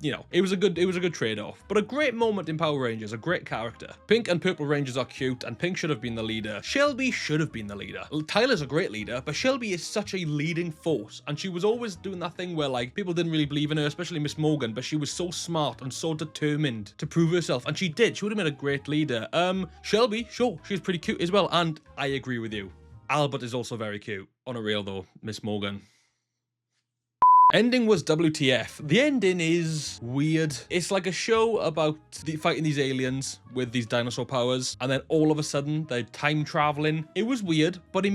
was a good trade-off. But a great moment in Power Rangers, a great character. Pink and Purple Rangers are cute, and Pink should have been the leader. Shelby should have been the leader. Tyler's a great leader, but Shelby is such a leading force, and she was always doing that thing where like people didn't really believe in her, especially Miss Morgan, but she was so smart and so determined to prove herself, and she did. She would have been a great leader. Shelby, sure, she's pretty cute as well, and I agree with you. Albert is also very cute. On a real though, Miss Morgan. Ending was WTF. The ending is weird. It's like a show about fighting these aliens with these dinosaur powers, and then all of a sudden they're time traveling. It was weird, but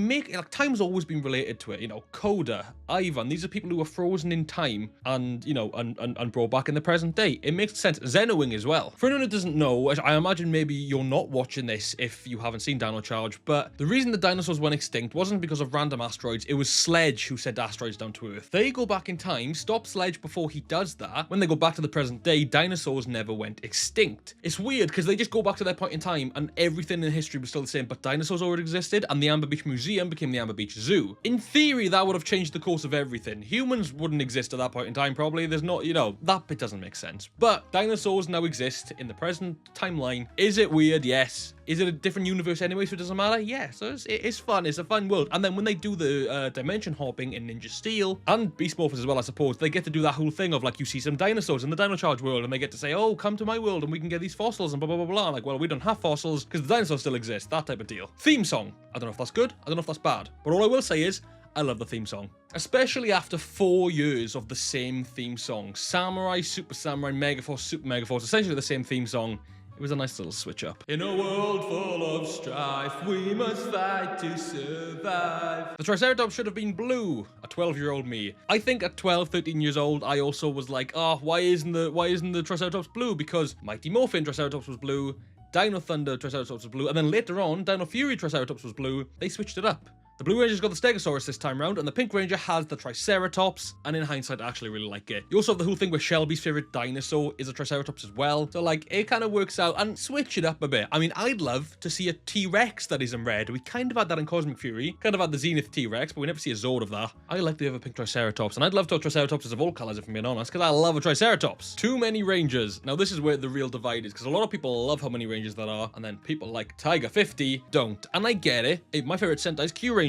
time's always been related to it. You know, Coda, Ivan, these are people who were frozen in time and, you know, and brought back in the present day. It makes sense. Xenowing as well. For anyone who doesn't know, I imagine maybe you're not watching this if you haven't seen Dino Charge, but the reason the dinosaurs went extinct wasn't because of random asteroids. It was Sledge who sent asteroids down to Earth. They go back in time, stop Sledge before he does that. When they go back to the present day, dinosaurs never went extinct. It's weird because they just go back to their point in time and everything in history was still the same, but dinosaurs already existed and the Amber Beach Museum became the Amber Beach Zoo. In theory, that would have changed the course of everything. Humans wouldn't exist at that point in time, probably. There's not, you know, that bit doesn't make sense. But dinosaurs now exist in the present timeline. Is it weird? Yes. Is it a different universe anyway, so it doesn't matter? Yeah, so it's fun. It's a fun world. And then when they do the dimension hopping in Ninja Steel, and Beast Morphers as well, I suppose, they get to do that whole thing of, like, you see some dinosaurs in the Dino Charge world, and they get to say, oh, come to my world, and we can get these fossils, and blah, blah, blah, blah. Like, well, we don't have fossils, because the dinosaurs still exist. That type of deal. Theme song. I don't know if that's good. I don't know if that's bad. But all I will say is, I love the theme song. Especially after 4 years of the same theme song. Samurai, Super Samurai, Megaforce, Super Megaforce, essentially the same theme song. It was a nice little switch up. In a world full of strife, we must fight to survive. The Triceratops should have been blue. A 12-year-old me. I think at 12, 13 years old, I also was like, oh, why isn't the Triceratops blue? Because Mighty Morphin Triceratops was blue, Dino Thunder Triceratops was blue, and then later on, Dino Fury Triceratops was blue. They switched it up. The Blue Ranger's got the Stegosaurus this time round, and the Pink Ranger has the Triceratops, and in hindsight, I actually really like it. You also have the whole thing where Shelby's favourite dinosaur is a Triceratops as well, so like, it kind of works out, and switch it up a bit. I mean, I'd love to see a T-Rex that is in red. We kind of had that in Cosmic Fury, kind of had the Zenith T-Rex, but we never see a Zord of that. I like the other Pink Triceratops, and I'd love to have Triceratopses of all colours if I'm being honest, because I love a Triceratops. Too many Rangers. Now this is where the real divide is, because a lot of people love how many Rangers there are, and then people like Tiger 50 don't, and I get it. My favourite Sentai is Kyuranger.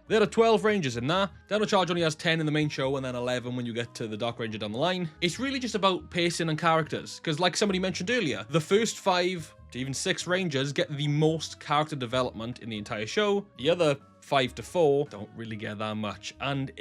There are 12 Rangers in there. Dino Charge only has 10 in the main show and then 11 when you get to the Dark Ranger down the line. It's really just about pacing and characters, because like somebody mentioned earlier, the first 5 to even 6 Rangers get the most character development in the entire show. The other 5 to 4 don't really get that much, and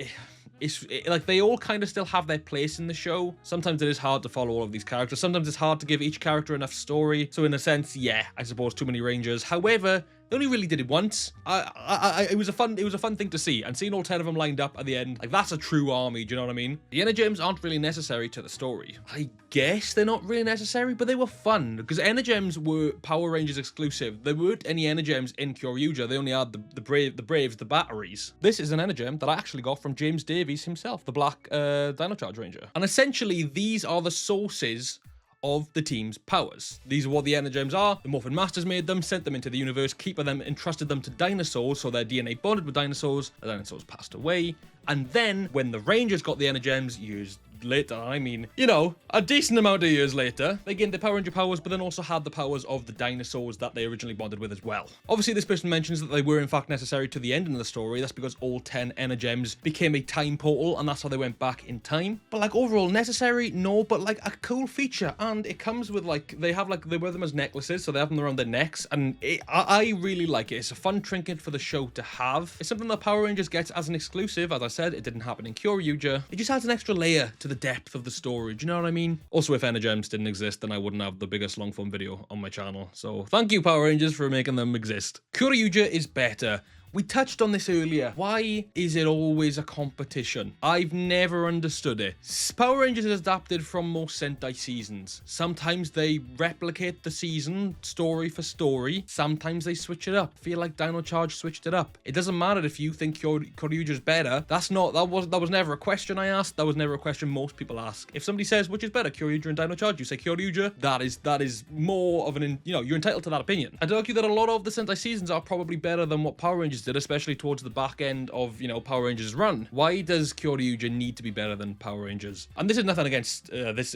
it's like they all kind of still have their place in the show. Sometimes it is hard to follow all of these characters. Sometimes it's hard to give each character enough story. So in a sense, yeah, I suppose too many Rangers. However, they only really did it once. It was a fun thing to see, and seeing all 10 of them lined up at the end, like that's a true army. Do you know what I mean? The Energems aren't really necessary to the story. I guess they're not really necessary, but they were fun because Energems were Power Rangers exclusive. There weren't any Energems in Kyuranger. They only had the Braves, the batteries. This is an Energem that I actually got from James Davies himself, the Black Dino Charge Ranger. And essentially, these are the sources of the team's powers. These are what the Energems are. The Morphin Masters made them, sent them into the universe, keeper them, entrusted them to dinosaurs, so their DNA bonded with dinosaurs. The dinosaurs passed away. And then, when the Rangers got the Energems, years later, I mean, you know, a decent amount of years later, they gained their Power Ranger powers, but then also had the powers of the dinosaurs that they originally bonded with as well. Obviously, this person mentions that they were in fact necessary to the ending of the story. That's because all 10 Energems became a time portal, and that's how they went back in time. But like, overall, necessary? No, but like, a cool feature. And it comes with like, they wear them as necklaces, so they have them around their necks, and I really like it. It's a fun trinket for the show to have. It's something that Power Rangers gets as an exclusive. As I said, it didn't happen in Kyuranger. It just adds an extra layer to the depth of the story. Do you know what I mean? Also, if Energems didn't exist, then I wouldn't have the biggest long form video on my channel. So thank you, Power Rangers, for making them exist. Kyuranger is better. We touched on this earlier. Why is it always a competition? I've never understood it. Power Rangers is adapted from most Sentai seasons. Sometimes they replicate the season story for story. Sometimes they switch it up. I feel like Dino Charge switched it up. It doesn't matter if you think Kyuranger better. That was never a question I asked. That was never a question most people ask. If somebody says which is better, Kyuranger and Dino Charge, you say Kyuranger. That is more of an, you're entitled to that opinion. I'd argue that a lot of the Sentai seasons are probably better than what Power Rangers did, especially towards the back end of, Power Rangers run. Why does Kyuranger need to be better than Power Rangers? And this is nothing against this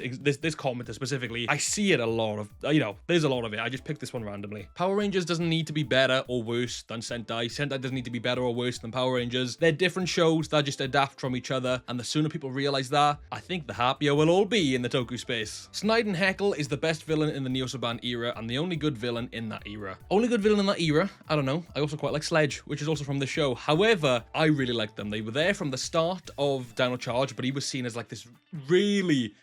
commenter specifically. I see it a lot of, there's a lot of it. I just picked this one randomly. Power Rangers doesn't need to be better or worse than Sentai. Sentai doesn't need to be better or worse than Power Rangers. They're different shows that just adapt from each other, and the sooner people realize that, I think the happier we'll all be in the Toku space. Snide and Heckle is the best villain in the Neo Saban era, and the only good villain in that era. Only good villain in that era? I don't know. I also quite like Sledge, which is also from the show. However, I really liked them. They were there from the start of Dino Charge, but he was seen as like this really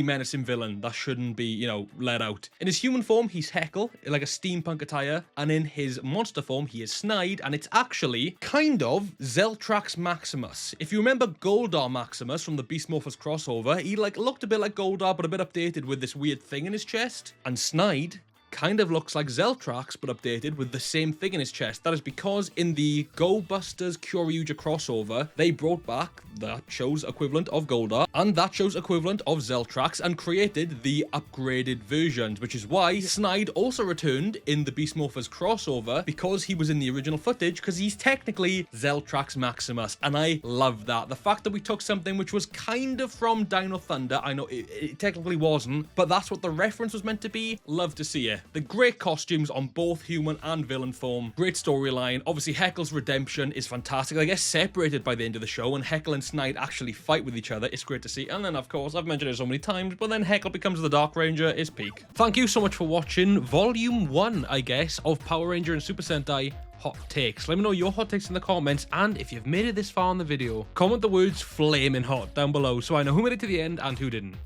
menacing villain that shouldn't be, let out. In his human form, he's Heckle, like a steampunk attire, and in his monster form, he is Snide, and it's actually kind of Zeltrax Maximus. If you remember Goldar Maximus from the Beast Morphers crossover, he looked a bit like Goldar, but a bit updated with this weird thing in his chest. And Snide kind of looks like Zeltrax, but updated with the same thing in his chest. That is because in the Go Busters Kyuranger crossover, they brought back that show's equivalent of Goldar and that show's equivalent of Zeltrax and created the upgraded versions, which is why Snide also returned in the Beast Morphers crossover, because he was in the original footage, because he's technically Zeltrax Maximus, and I love that. The fact that we took something which was kind of from Dino Thunder, I know it technically wasn't, but that's what the reference was meant to be. Love to see it. The great costumes on both human and villain form. Great storyline. Obviously, Heckle's redemption is fantastic. I guess separated by the end of the show, and Heckle and Snide actually fight with each other. It's great to see. And then, of course, I've mentioned it so many times, but then Heckle becomes the Dark Ranger is peak. Thank you so much for watching Volume 1, I guess, of Power Ranger and Super Sentai hot takes. Let me know your hot takes in the comments, and if you've made it this far in the video, comment the words flaming hot down below so I know who made it to the end and who didn't.